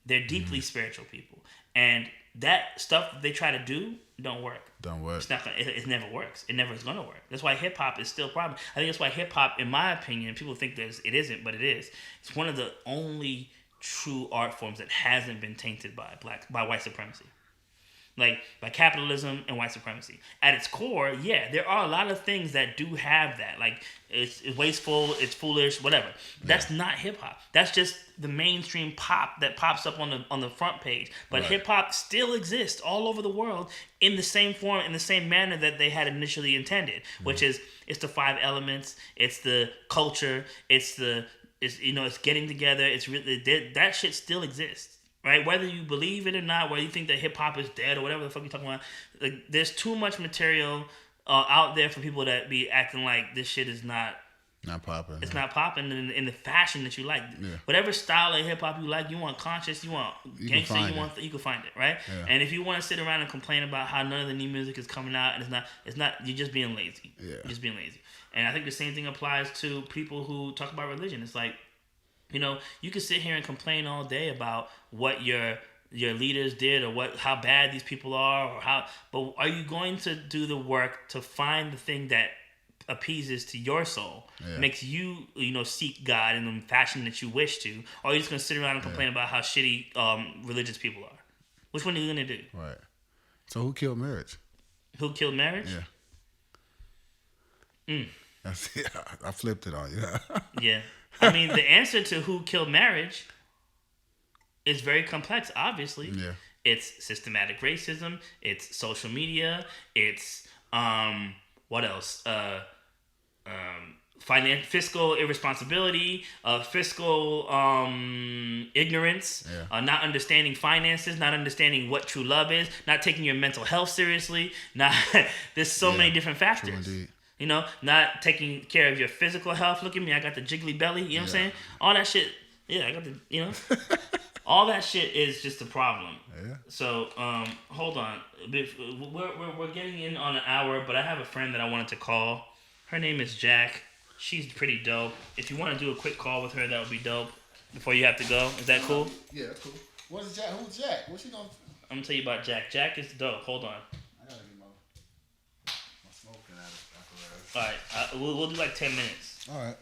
They're deeply spiritual people. And that stuff that they try to do don't work. It's not gonna, it never works. It never is going to work. That's why hip-hop is still a problem. I think that's why hip-hop, in my opinion, people think that it isn't, but it is. It's one of the only true art forms that hasn't been tainted by white supremacy. Like, by capitalism and white supremacy. At its core, yeah, there are a lot of things that do have that. Like, it's wasteful, it's foolish, whatever. That's not hip-hop. That's just the mainstream pop that pops up on the front page. But hip-hop still exists all over the world in the same form, in the same manner that they had initially intended. Which is, it's the 5 elements, it's the culture, it's getting together, it's really, that shit still exists. Right? Whether you believe it or not, whether you think that hip-hop is dead or whatever the fuck you're talking about, like, there's too much material out there for people that be acting like this shit is not popping. It's not popping in the fashion that you like. Yeah. Whatever style of hip-hop you like, you want conscious, you want gangster, you can find it, right? Yeah. And if you want to sit around and complain about how none of the new music is coming out and it's not, you're just being lazy. Yeah. You're just being lazy. And I think the same thing applies to people who talk about religion. It's like, you can sit here and complain all day about what your leaders did or how bad these people are but are you going to do the work to find the thing that appeases to your soul, makes you seek God in the fashion that you wish to, or are you just going to sit around and complain about how shitty religious people are? Which one are you going to do? Right. So who killed marriage? Who killed marriage? Yeah. I flipped it on you. Yeah. I mean, the answer to who killed marriage is very complex, obviously. Yeah. It's systematic racism. It's social media. It's, what else? Fiscal irresponsibility, fiscal ignorance, not understanding finances, not understanding what true love is, not taking your mental health seriously. There's so many different factors. True indeed. Not taking care of your physical health. Look at me, I got the jiggly belly. You know what I'm saying? All that shit. Yeah, I got the. All that shit is just a problem. Yeah. So, hold on. We're getting in on an hour, but I have a friend that I wanted to call. Her name is Jack. She's pretty dope. If you want to do a quick call with her, that would be dope. Before you have to go, is that cool? Yeah, that's cool. Who's Jack? What's she gonna? I'm gonna tell you about Jack. Jack is dope. Hold on. I gotta get my smoking apparatus. All right, we'll do like 10 minutes. All right.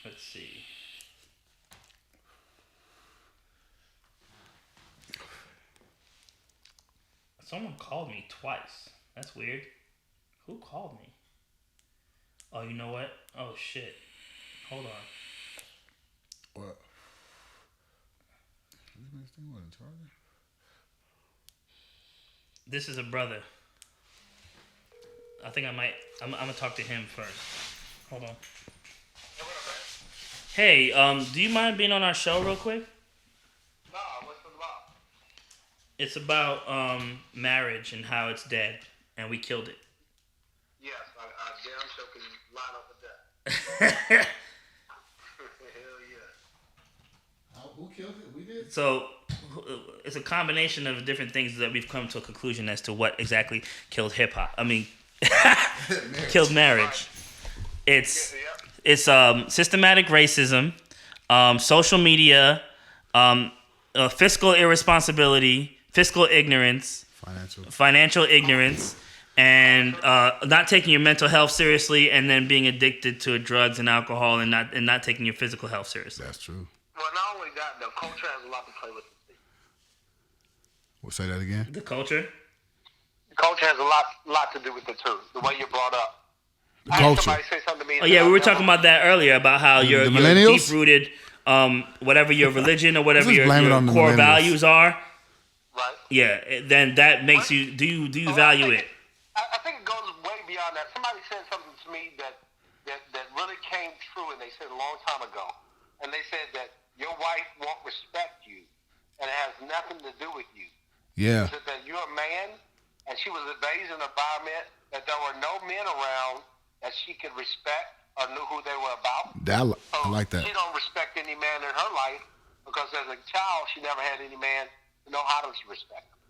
Let's see. Someone called me twice. That's weird. Who called me? Oh, you know what? Oh, shit. Hold on. What? This is a brother. I think I might... I'm going to talk to him first. Hold on. Hey, do you mind being on our show real quick? No, what's it about? It's about marriage and how it's dead, and we killed it. Yes, I damn sure can line up with that. Hell yeah. Who killed it? We did. So it's a combination of different things that we've come to a conclusion as to what exactly killed hip hop. I mean, killed marriage. It's systematic racism, social media, fiscal irresponsibility, fiscal ignorance, financial ignorance, and not taking your mental health seriously, and then being addicted to drugs and alcohol, and not taking your physical health seriously. That's true. Well, not only that, the culture has a lot to play with it. Well, say that again. The culture. The culture has a lot to do with it too. The way you're brought up. The I had culture. somebody say something to me. Oh yeah, we were talking about that earlier about how you're millennials? deep rooted, whatever your religion or whatever Let's your blame it on the core millennials. values are. Right. Yeah, then that makes you. Do you value it? I think it goes way beyond that. Somebody said something to me that really came true, and they said a long time ago. And they said that your wife won't respect you, and it has nothing to do with you. Yeah. Said that you're a man, and she was raised in an environment that there were no men around that she could respect or knew who they were about. I like that. She don't respect any man in her life because as a child she never had any man to know how to respect him.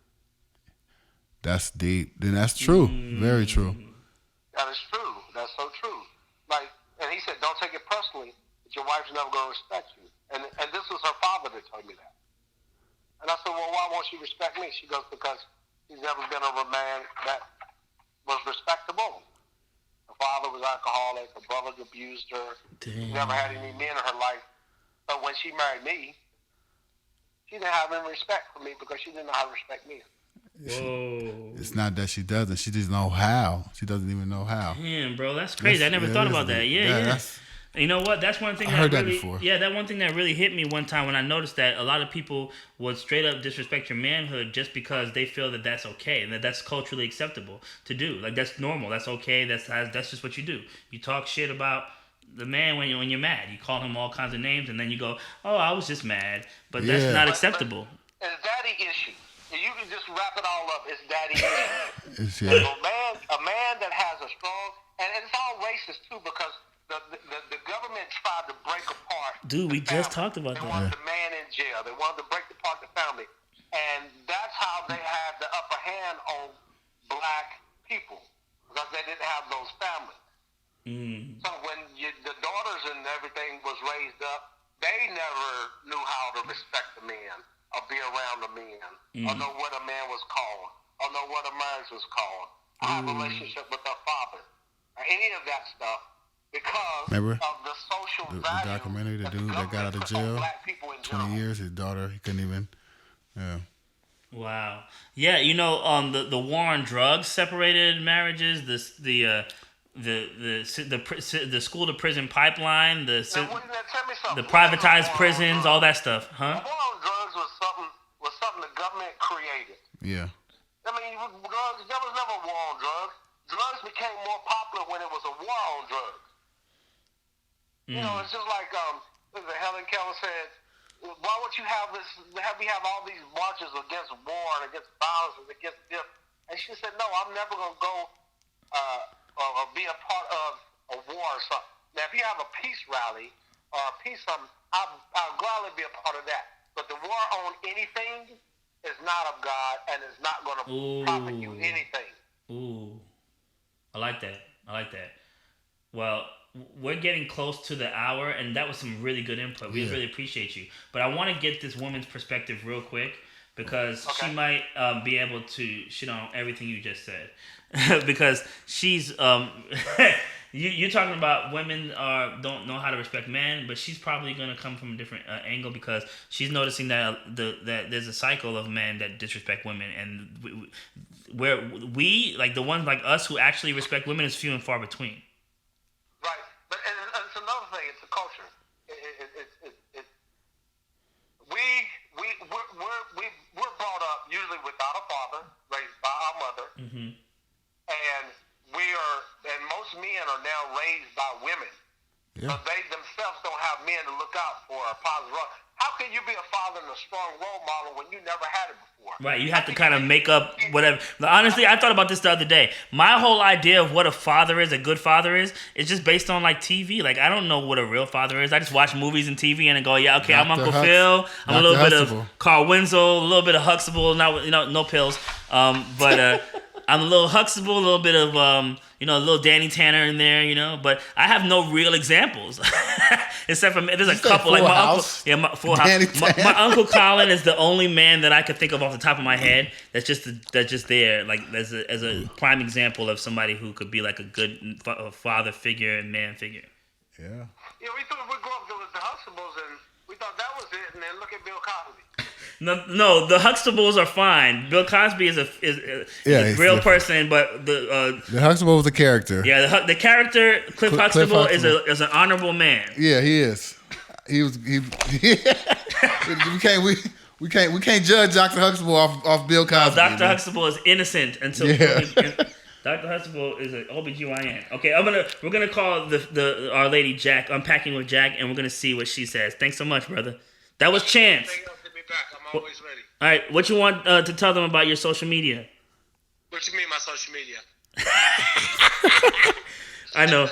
That's deep. Then that's true. Very true. That is true. That's so true. Like, and he said, don't take it personally that your wife's never going to respect you. And this was her father that told me that. And I said, well, why won't she respect me? She goes, because he's never been a man that was respectable. Her father was alcoholic. Her brother abused her. She never had any men in her life. So when she married me, she didn't have any respect for me because she didn't know how to respect me. Whoa. It's not that she doesn't. She just know how. She doesn't even know how. Damn, bro, that's crazy. I never thought about that. Yeah. That's, You know what? That's one thing I that heard that really, before. Yeah, that one thing that really hit me one time when I noticed that a lot of people would straight up disrespect your manhood just because they feel that that's okay and that that's culturally acceptable to do. Like that's normal. That's okay. That's just what you do. You talk shit about the man when you're mad. You call him all kinds of names and then you go, "Oh, I was just mad," but that's Yeah. not acceptable. It's daddy issues. You can just wrap it all up. It's daddy issues. it's, yeah. A man that has a strong, and it's all racist too because the government tried to break apart. Dude, we the just family. talked about They that. wanted the man in jail. They wanted to break apart the family, and that's how they had the upper hand on black people because they didn't have those families. So when the daughters and everything was raised up, they never knew how to respect the man or be around the man or know what a man was called or know what a marriage was called or have a relationship with their father or any of that stuff because Remember of the social the value documentary, the that dude that got out of government put on jail, black people in 20 general. years, his daughter, he couldn't even, yeah. Wow. Yeah, you know, the war on drugs separated marriages. The school to prison pipeline. Now, tell me something. The privatized War on prisons, drugs. all that stuff, huh? The war on drugs was something the government created. Yeah. I mean, drugs, there was never a war on drugs. Drugs became more popular when it was a war on drugs. You know, it's just like Helen Keller said, why would you have this, we have all these marches against war and against violence and against this? And she said, no, I'm never going to go or be a part of a war or something. Now, if you have a peace rally or a peace something, I'll gladly be a part of that. But the war on anything is not of God and is not going to profit you anything. Ooh. I like that. Well, we're getting close to the hour, and that was some really good input. We really appreciate you. But I want to get this woman's perspective real quick because she might be able to shit on everything you just said. Because she's you're talking about women don't know how to respect men, but she's probably gonna come from a different angle because she's noticing that that there's a cycle of men that disrespect women, and where we, like the ones like us who actually respect women, is few and far between. Right, but and it's another thing. It's a culture. We're brought up usually without a father, raised by our mother, and most men are now raised by women. Yeah. But they themselves don't have men to look out for a positive role. How can you be a father and a strong role model when you never had it before? Right, you have to kind of make up whatever. Honestly, I thought about this the other day. My whole idea of what a father is, a good father is just based on like TV. Like I don't know what a real father is. I just watch movies and TV and I go, yeah, okay, I'm Dr. Uncle Phil. I'm a little bit Huxtable. of Carl Winslow, a little bit of Huxtable. Not no pills. But I'm a little Huxtable, a little bit of a little Danny Tanner in there, but I have no real examples except for there's a couple like Full my House? uncle. Yeah, Full Danny House. My Uncle Colin is the only man that I could think of off the top of my head that's just there, like as a prime example of somebody who could be like a good father figure and man figure. Yeah. Yeah, we grew up with the Huxtables and we thought that was it, and then look at Bill Cosby. No, the Huxtables are fine. Bill Cosby is a he's real different. person, but the Huxtable was a character. yeah the character Cliff Cliff Huxtable Huxtable. is an honorable man. Yeah, he is. He we can't judge Dr. Huxtable off Bill Cosby. Dr. man. Huxtable is innocent until Dr. Huxtable is an OBGYN. Okay, we're gonna call the Our Lady Jack, Unpacking with Jack, and we're gonna see what she says. Thanks so much, brother. That was Chance. Thank you for me back. I'm always ready. All right, what you want to tell them about your social media? What you mean my social media? I know.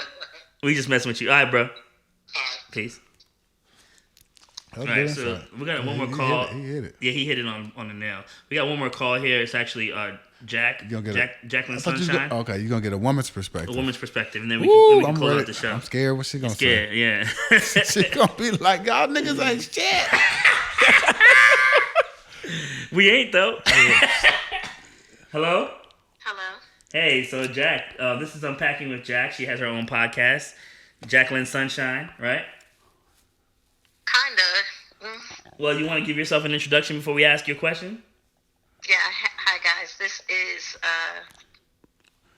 We just messing with you. All right, bro. All right. Peace. That was All right, good so insight. we got one Yeah, more call. He hit it. Yeah, he hit it on the nail. We got one more call here. It's actually Jack. You gonna get Jacqueline I thought you was Sunshine. okay, you're gonna get a woman's perspective. A woman's perspective, and then we Woo, can I'm close ready. out the show. I'm scared. What's she gonna Scared, say? yeah. She gonna be like, y'all niggas ain't shit. We ain't though. Hello. Hello. Hey, so Jack, this is Unpacking with Jack. She has her own podcast, Jacqueline Sunshine, right? Kinda. Well, you want to give yourself an introduction before we ask your question? Yeah. Hi guys. This is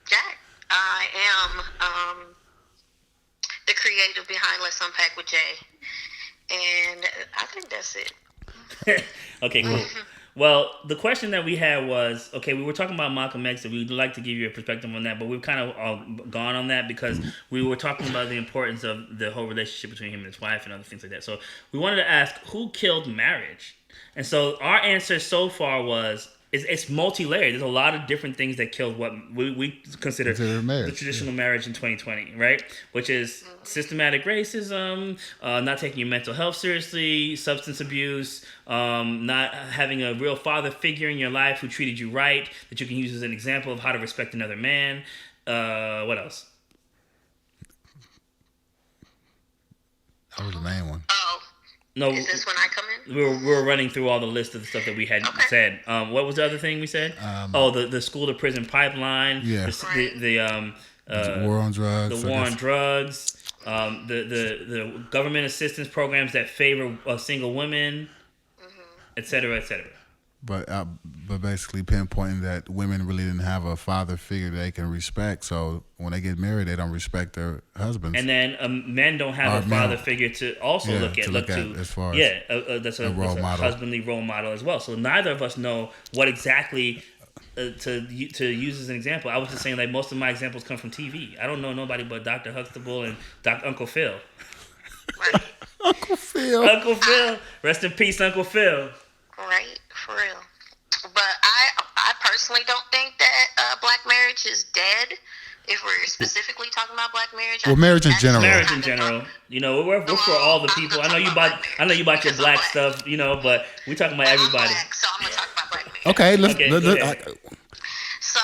Jack. I am the creator behind Let's Unpack with Jay, and I think that's it. Okay, cool. Well, the question that we had was, okay, we were talking about Malcolm X, and we'd like to give you a perspective on that, but we've kind of all gone on that because we were talking about the importance of the whole relationship between him and his wife and other things like that. So we wanted to ask, who killed marriage? And so our answer so far was, it's multi-layered. There's a lot of different things that killed what we consider marriage, the traditional marriage in 2020, right? Which is systematic racism, not taking your mental health seriously, substance abuse, not having a real father figure in your life who treated you right, that you can use as an example of how to respect another man. What else? That was the main one. Oh, No, is this when I come in? we were running through all the list of the stuff that we had Okay. said. What was the other thing we said? The school to prison pipeline. Yeah. The War on drugs. the I war guess. on drugs. The government assistance programs that favor single women, et cetera, et cetera. But basically pinpointing that women really didn't have a father figure they can respect. So when they get married, they don't respect their husbands. And then men don't have a Men. father figure to also Yeah, look to to as far as that's a role that's a model. husbandly role model as well. So neither of us know what exactly to use as an example. I was just saying like most of my examples come from TV. I don't know nobody but Dr. Huxtable and Uncle Phil. Right. Uncle Phil. Uncle Phil, rest in peace, Uncle Phil. Right. For real. But I personally don't think that black marriage is dead. If we're specifically talking about black marriage, Well, marriage in that's general. Marriage kind in of general, we're for all the people. I know you bought your black stuff, but we talking about I'm everybody. black, so I'm gonna talk about black marriage. Okay, let's. Okay, let- go let- ahead. So,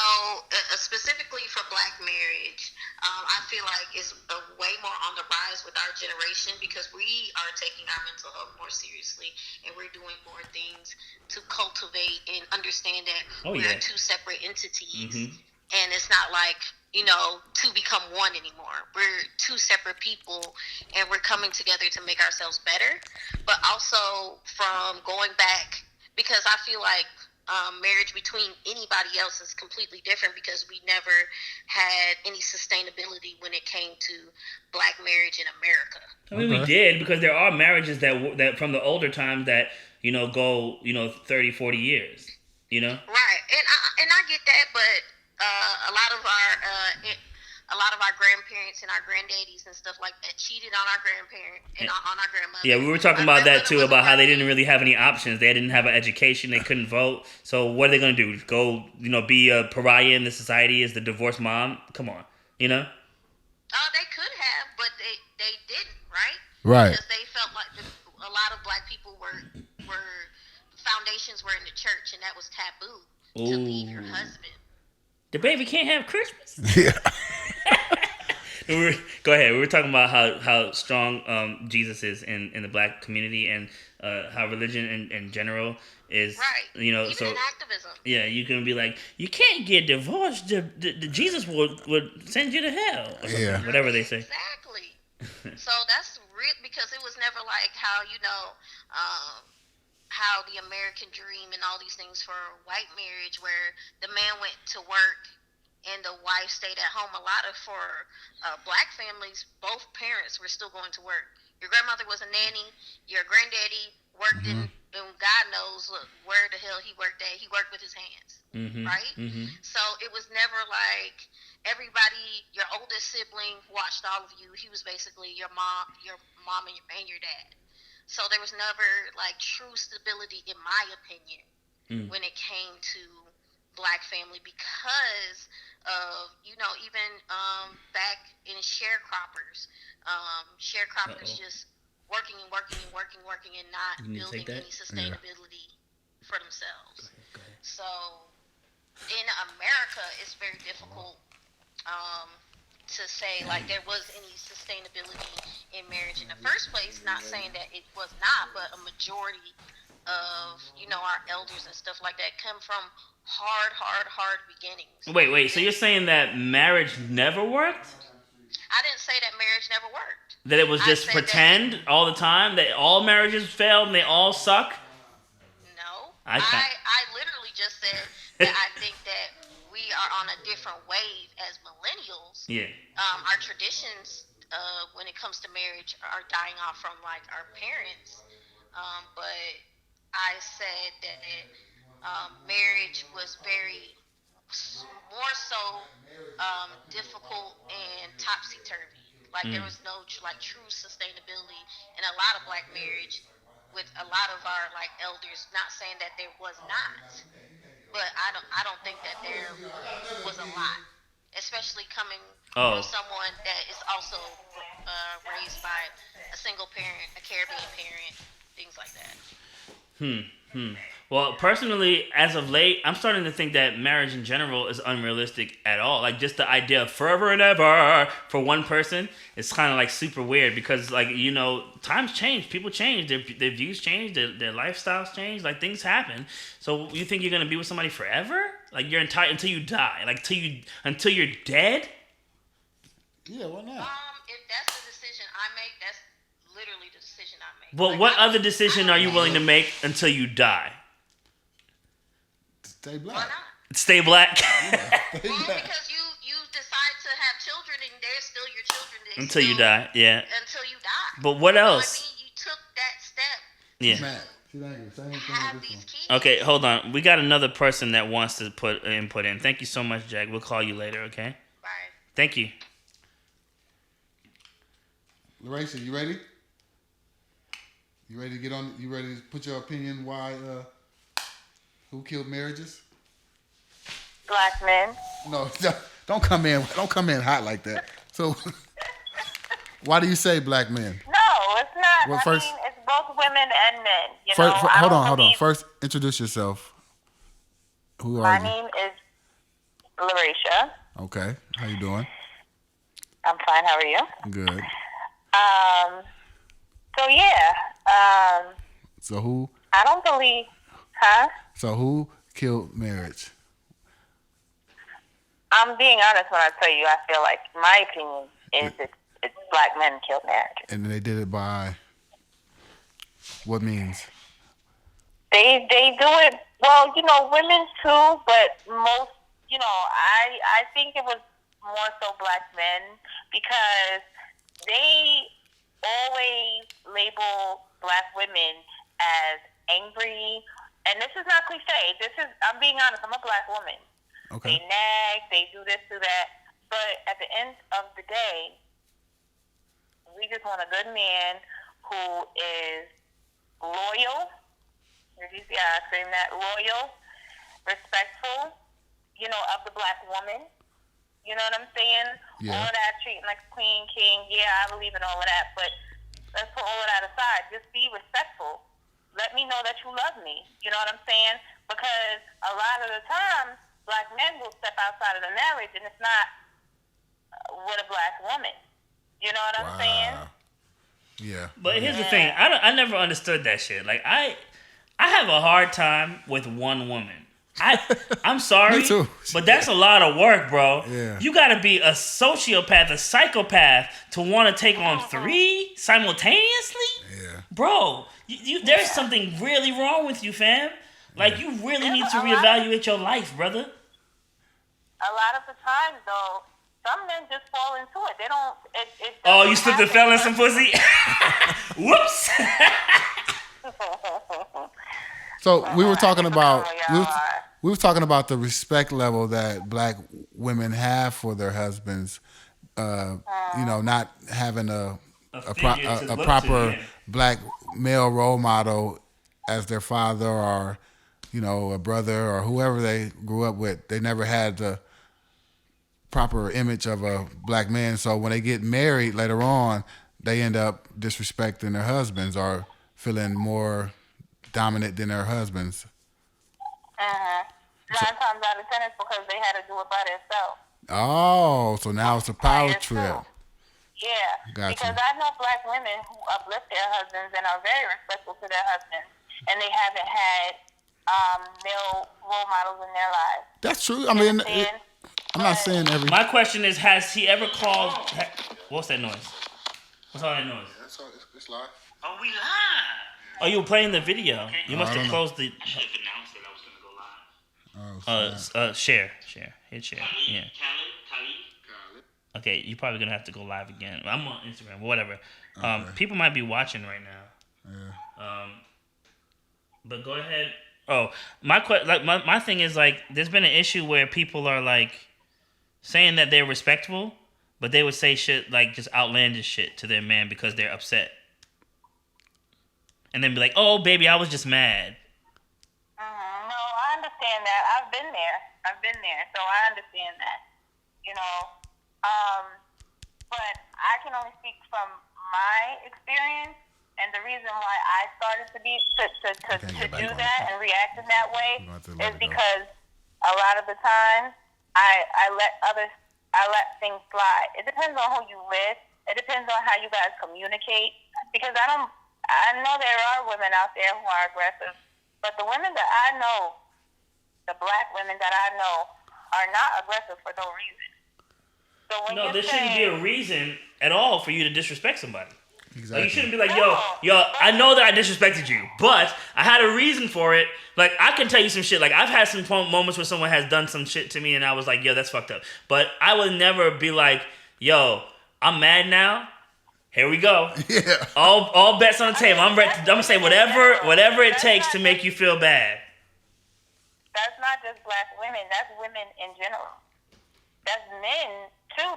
specifically for black marriage, I feel like it's way more on the rise with our generation because we are taking our mental health more seriously and we're doing more things to cultivate and understand that we are two separate entities. And it's not like, two become one anymore. We're two separate people and we're coming together to make ourselves better. But also from going back, because I feel like marriage between anybody else is completely different because we never had any sustainability when it came to black marriage in America. I mean, we did, because there are marriages that from the older times that, go, 30, 40 years, Right, and I get that, but a lot of our grandparents and our granddaddies and stuff like that cheated on our grandparents and on our grandmother. Yeah, we were talking about that too, about how they didn't really have any options. They didn't have an education. They couldn't vote. So what are they going to do? Go, be a pariah in the society as the divorced mom? Come on, They could have, but they didn't, right? Right. Because they felt like a lot of black people were foundations were in the church, and that was taboo to leave your husband. The baby can't have Christmas. Yeah. Go ahead. We were talking about how strong Jesus is in the black community, and how religion in general is, right. Even so in activism. Yeah, you can be like, you can't get divorced. The Jesus would send you to hell. Or Yeah. whatever they say. Exactly. So that's real, because it was never like how how the American dream and all these things for white marriage, where the man went to work and the wife stayed at home. A lot of for black families, both parents were still going to work. Your grandmother was a nanny. Your granddaddy worked in God knows where the hell he worked at. He worked with his hands, right? So it was never like everybody. Your oldest sibling watched all of you. He was basically your mom, and your dad. So there was never like true stability, in my opinion, when it came to black family, because of even back in sharecroppers just working and not building any sustainability for themselves. Go ahead. So in America, it's very difficult to say like there was any sustainability in marriage in the first place. Not saying that it was not, but a majority of our elders and stuff like that come from hard beginnings. Wait. So you're saying that marriage never worked? I didn't say that marriage never worked. That it was just pretend all the time? That all marriages failed and they all suck? No. I literally just said that I think that we are on a different wave as millennials. Yeah. Our traditions when it comes to marriage are dying off from like our parents. But I said that marriage was more so difficult and topsy-turvy. Like there was no true sustainability in a lot of black marriage with a lot of our like elders. Not saying that there was not, but I don't think that there was a lot, especially coming from someone that is also raised by a single parent, a Caribbean parent, things like that. Well, personally, as of late, I'm starting to think that marriage in general is unrealistic at all. Like, just the idea of forever and ever for one person is kind of like super weird, because like, times change, people change, their views change, their lifestyles change, like things happen. So you think you're going to be with somebody forever? Like you're entitled until you die, like until you're dead? Yeah, why not? If that's the decision I make, that's literally the decision I make. Well, what other decision are you willing to make until you die? Stay black. Why not? Stay black? Well, because you decide to have children, and they're still your children. Until you die, yeah. Until you die. But what else? I mean, you took that step. Yeah. Matt, she not even saying anything Have with this these one. kids. Okay, hold on. We got another person that wants to put input in. Thank you so much, Jack. We'll call you later, okay? Right. Thank you. Larissa, you ready? You ready to get on? You ready to put your opinion? Why? Who killed marriages? Black men. No, don't come in. Don't come in hot like that. So, why do you say black men? No, it's not. Well, I first- mean, it's both women and men. You First, know, I hold don't on. believe- First, introduce yourself. Who are My you? name is Larisha. Okay. How you doing? I'm fine. How are you? Good. So yeah. So who? I don't believe. Huh? So who killed marriage? I'm being honest when I tell you. I feel like my opinion is it's black men killed marriages. And they did it by what means? They do it Well, women too, but most, I think it was more so black men because they always label black women as angry. And this is not cliche. I'm being honest, I'm a black woman. Okay. They nag, they do this, do that. But at the end of the day, we just want a good man who is loyal. Yeah, saying that, loyal, respectful, of the black woman. You know what I'm saying? Yeah. All that, treating like a queen, king. Yeah, I believe in all of that. But let's put all of that aside. Just be respectful. Let me know that you love me. You know what I'm saying? Because a lot of the time, black men will step outside of the marriage, and it's not with a black woman. You know what I'm saying? Yeah. But here's the thing. I never understood that shit. Like, I have a hard time with one woman. I'm sorry, Me too. but that's a lot of work, bro. Yeah. You got to be a sociopath, a psychopath to want to take on 3 simultaneously? Yeah. Bro, there's something really wrong with you, fam. Like, you really need to reevaluate your life, brother. A lot of the time, though, some men just fall into it. They don't. It Oh, you slipped and fell in some pussy? Whoops. So we were talking about Oh, we were talking about the respect level that black women have for their husbands. Not having a figure to look proper to, yeah. black male role model as their father or a brother or whoever they grew up with. They never had the proper image of a black man. So when they get married later on, they end up disrespecting their husbands or feeling more dominant than their husbands. 9 times out of 10 it's because they had to do it by themselves. Oh, so now it's a power By yourself. trip. Yeah. Gotcha. Because I know black women who uplift their husbands and are very respectful to their husbands, and they haven't had male role models in their lives. That's true. I mean, And I'm not saying every. My question is, has he ever called... What's that noise? What's all that noise? It's live. Are we live? Oh, you were playing the video. You must I have don't closed the... I should have announced that I was going to go live. Share. Hit share. Yeah. Khalid? Okay, you're probably gonna have to go live again. I'm on Instagram, whatever. People might be watching right now. Yeah. But go ahead. Oh, my thing is, like, there's been an issue where people are like saying that they're respectful, but they would say shit like just outlandish shit to their man because they're upset, and then be like, "Oh, baby, I was just mad." No, I understand that. I've been there, so I understand that. But I can only speak from my experience, and the reason why I started to do that and react in that way is because a lot of the time I let things slide. It depends on who you with. It depends on how you guys communicate. Because I know there are women out there who are aggressive, but the women that I know, the black women that I know, are not aggressive for no reason. So when No, there shouldn't be a reason at all for you to disrespect somebody. Exactly. Like, you shouldn't be like, yo, I know that I disrespected you, but I had a reason for it. Like, I can tell you some shit. Like, I've had some moments where someone has done some shit to me, and I was like, yo, that's fucked up. But I would never be like, yo, I'm mad now. Here we go. Yeah. All bets on the table. I'm ready. I'm gonna say whatever it takes to make you feel bad. That's not just black women. That's women in general. That's men too.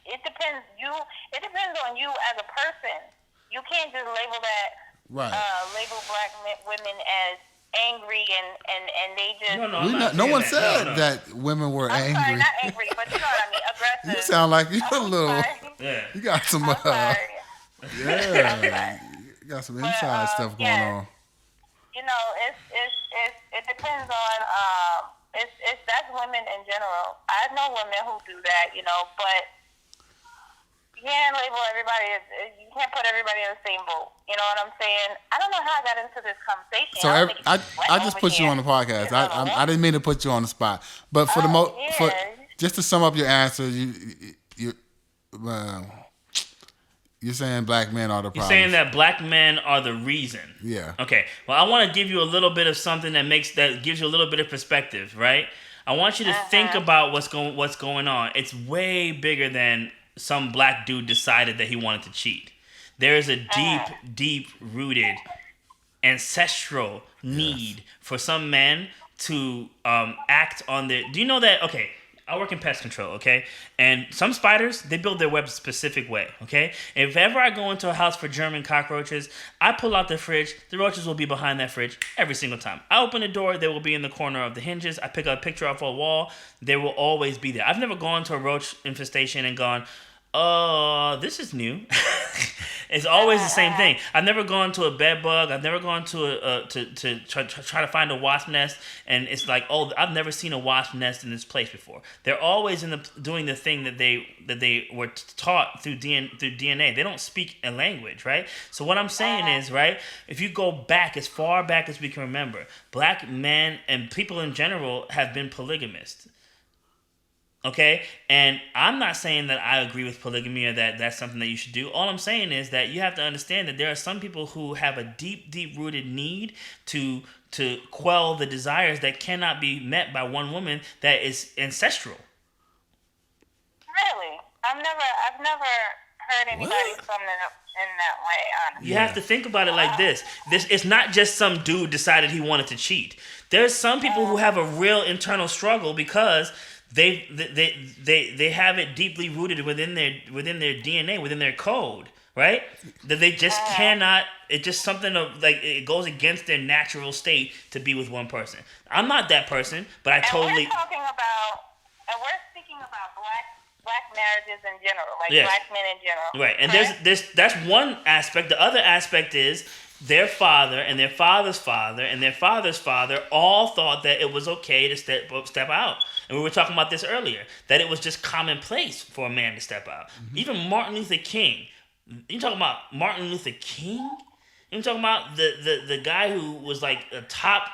It depends. It depends on you as a person. You can't just label that. Right. Label black women as angry and they just. No one said that women were I'm angry. sorry, not angry, but you know what I mean. Aggressive. You sound like you're a little. Yeah. You got some. I'm sorry. Yeah. You got some inside stuff going on. It depends on that's women in general. I know women who do that, but you can't label everybody. You can't put everybody in the same boat. You know what I'm saying? I don't know how I got into this conversation. So I just put you on the podcast. I didn't mean to put you on the spot, but for just to sum up your answer, You're saying black men are the problem. You're saying that black men are the reason. Yeah. Okay. Well, I want to give you a little bit of something that gives you a little bit of perspective, right? I want you to think about what's going on. It's way bigger than some black dude decided that he wanted to cheat. There is a deep rooted ancestral need for some men to act on their. Do you know that? Okay. I work in pest control, okay? And some spiders, they build their webs a specific way, okay? If ever I go into a house for German cockroaches, I pull out the fridge, the roaches will be behind that fridge every single time. I open the door, they will be in the corner of the hinges. I pick up a picture off a wall, they will always be there. I've never gone to a roach infestation and gone, this is new. It's always the same thing. I've never gone to a bed bug. I've never gone to to try to find a wasp nest, and it's like, oh, I've never seen a wasp nest in this place before. They're always doing the thing that they were taught through DNA. They don't speak a language, right? So what I'm saying is, right, if you go back as far back as we can remember, black men and people in general have been polygamists. Okay, and I'm not saying that I agree with polygamy or that that's something that you should do. All I'm saying is that you have to understand that there are some people who have a deep-rooted need to quell the desires that cannot be met by one woman that is ancestral. Really? I've never heard anybody sum it up in that way, honestly. You have to think about it like this. It's not just some dude decided he wanted to cheat. There's some people who have a real internal struggle because they have it deeply rooted within their DNA, within their code, right? That they just cannot. It's just something of like it goes against their natural state to be with one person. I'm not that person, but I totally. We're speaking about black marriages in general, like black men in general. Right, and that's one aspect. The other aspect is their father and their father's father and their father's father all thought that it was okay to step out. And we were talking about this earlier, that it was just commonplace for a man to step out. Mm-hmm. Even Martin Luther King. You talking about Martin Luther King? You talking about the guy who was like a top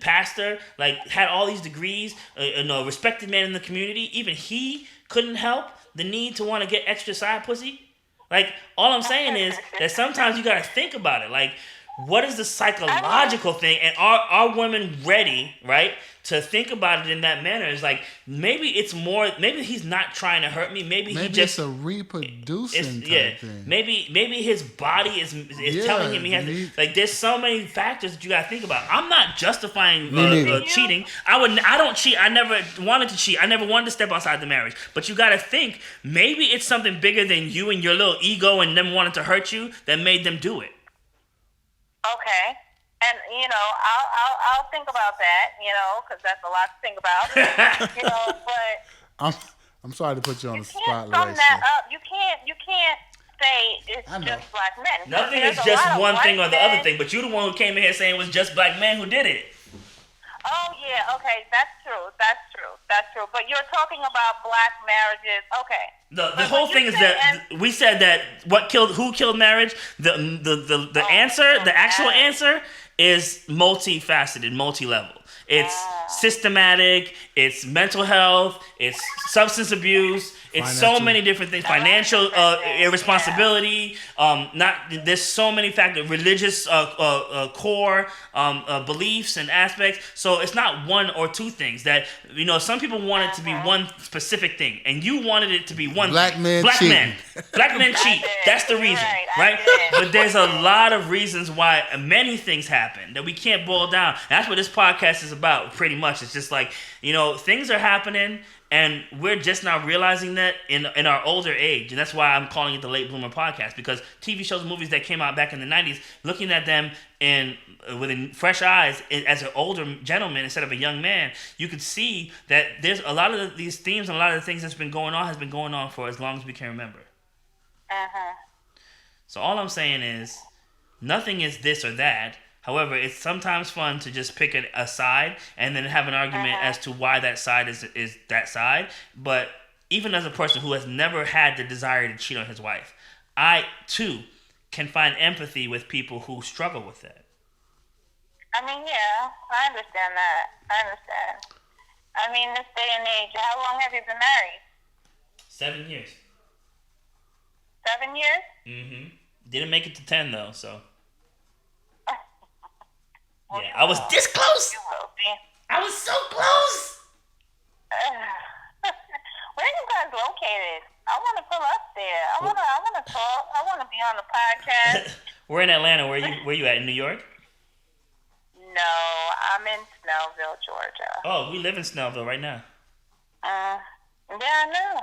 pastor, like had all these degrees, a respected man in the community. Even he couldn't help the need to want to get extra side pussy. Like, all I'm saying is that sometimes you got to think about it. Like, what is the psychological thing? And are women ready, right, to think about it in that manner? It's like, maybe it's more, maybe he's not trying to hurt me. Maybe he just... it's a reproducing type thing. Maybe his body is telling him he has to... Like, there's so many factors that you got to think about. I'm not justifying cheating. I don't cheat. I never wanted to cheat. I never wanted to step outside the marriage. But you got to think, maybe it's something bigger than you and your little ego and them wanting to hurt you that made them do it. Okay, and I'll think about that, because that's a lot to think about, but I'm sorry to put you on the spot. You can't sum that up. You can't say it's just black men. Nothing is just one thing or the other thing. But you're the one who came in here saying it was just black men who did it. Oh yeah, okay, that's true. But you're talking about black marriages, okay. The whole thing is that we said that who killed marriage? The answer, the actual answer is multifaceted, multi-level. It's systematic, it's mental health, it's substance abuse, it's so many different things. Financial irresponsibility, there's so many factors, religious core beliefs and aspects. So it's not one or two things. That some people want it to be one specific thing, and you wanted it to be one black thing. Men Black cheating. men, black men cheat. That's the reason, right? But there's a lot of reasons why many things happen that we can't boil down. And that's what this podcast is about, pretty much. It's just like things are happening. And we're just now realizing that in our older age. And that's why I'm calling it the Late Bloomer Podcast. Because TV shows and movies that came out back in the 90s, looking at them with fresh eyes as an older gentleman instead of a young man, you could see that there's a lot of these themes and a lot of the things that's been going on has been going on for as long as we can remember. Uh-huh. So all I'm saying is, nothing is this or that. However, it's sometimes fun to just pick a side and then have an argument as to why that side is that side. But even as a person who has never had the desire to cheat on his wife, I, too, can find empathy with people who struggle with that. I mean, yeah, I understand that. I mean, this day and age, how long have you been married? 7 years. 7 years. Mm-hmm. Didn't make it to 10 though, so. Well, Yeah, you I was will. this close. You will see. I was so close. Where are you guys located? I want to pull up there. I want to talk. I want to be on the podcast. We're in Atlanta. Where you at? In New York? No, I'm in Snellville, Georgia. Oh, we live in Snellville right now. Yeah, I know.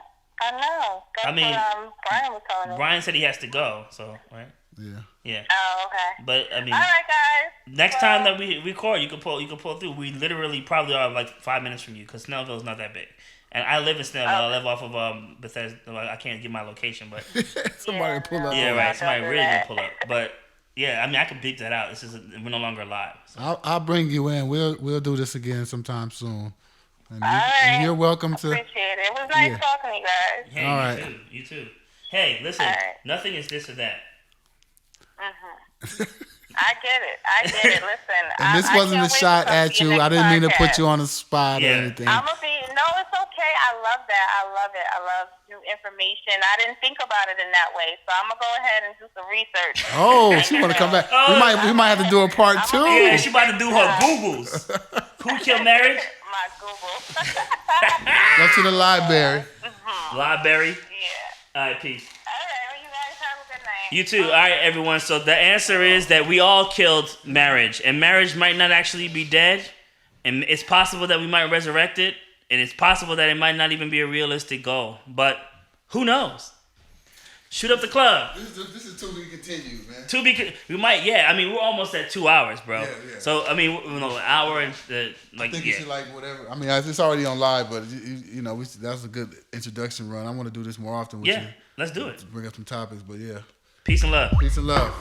That's I mean, what Brian was telling me. Brian said he has to go, so right. Yeah. Yeah. Oh, okay. But I mean, All right, guys. next time that we record, you can pull through. We literally probably are like 5 minutes from you because Snellville's not that big. And I live in Snellville. I live off of Bethesda. Well, I can't give my location, but Somebody pull up. yeah, right. Somebody don't do really that. gonna pull up. But yeah, I mean, I can beep that out. We're no longer live. So. I'll bring you in. We'll do this again sometime soon. And, All right. and you're welcome to. Appreciate it. It was nice Yeah. talking to you guys. Hey, All you right. too. You too. Hey, listen. All right. Nothing is this or that. I get it. Listen. And this I wasn't a can't wait shot to talk at to you. next I didn't mean to put podcast. you on the spot Yeah. or anything. No, it's okay. I love that. I love it. I love new information. I didn't think about it in that way, so I'm gonna go ahead and do some research. Oh, she want to come back. We might have to do a part I'm two. Yeah, she about to do her Googles. Who killed marriage? My Google. Go to the library. Library. Yeah. All right, peace. All right. Well, you guys have a good night. You too. All right, everyone. So the answer is that we all killed marriage, and marriage might not actually be dead, and it's possible that we might resurrect it, and it's possible that it might not even be a realistic goal. But who knows? Shoot up the club. This is to be continued, man. We might. Yeah. I mean, we're almost at 2 hours, bro. Yeah, yeah. So I mean, an hour and I think you should like whatever. I mean, it's already on live, but you know, that's a good introduction run. I want to do this more often with Yeah. you. Let's do it. Bring up some topics, but yeah. Peace and love. Peace and love.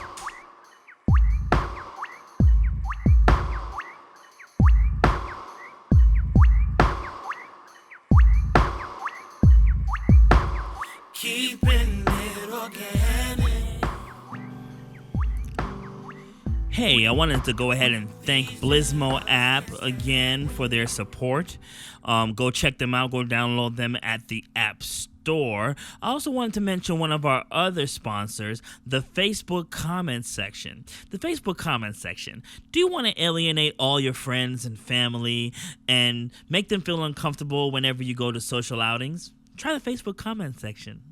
Keeping it organic. Hey, I wanted to go ahead and thank Blizmo app again for their support. Go check them out. Go download them at the App Store. I also wanted to mention one of our other sponsors, the Facebook comments section. The Facebook comments section. Do you want to alienate all your friends and family and make them feel uncomfortable whenever you go to social outings? Try the Facebook comments section.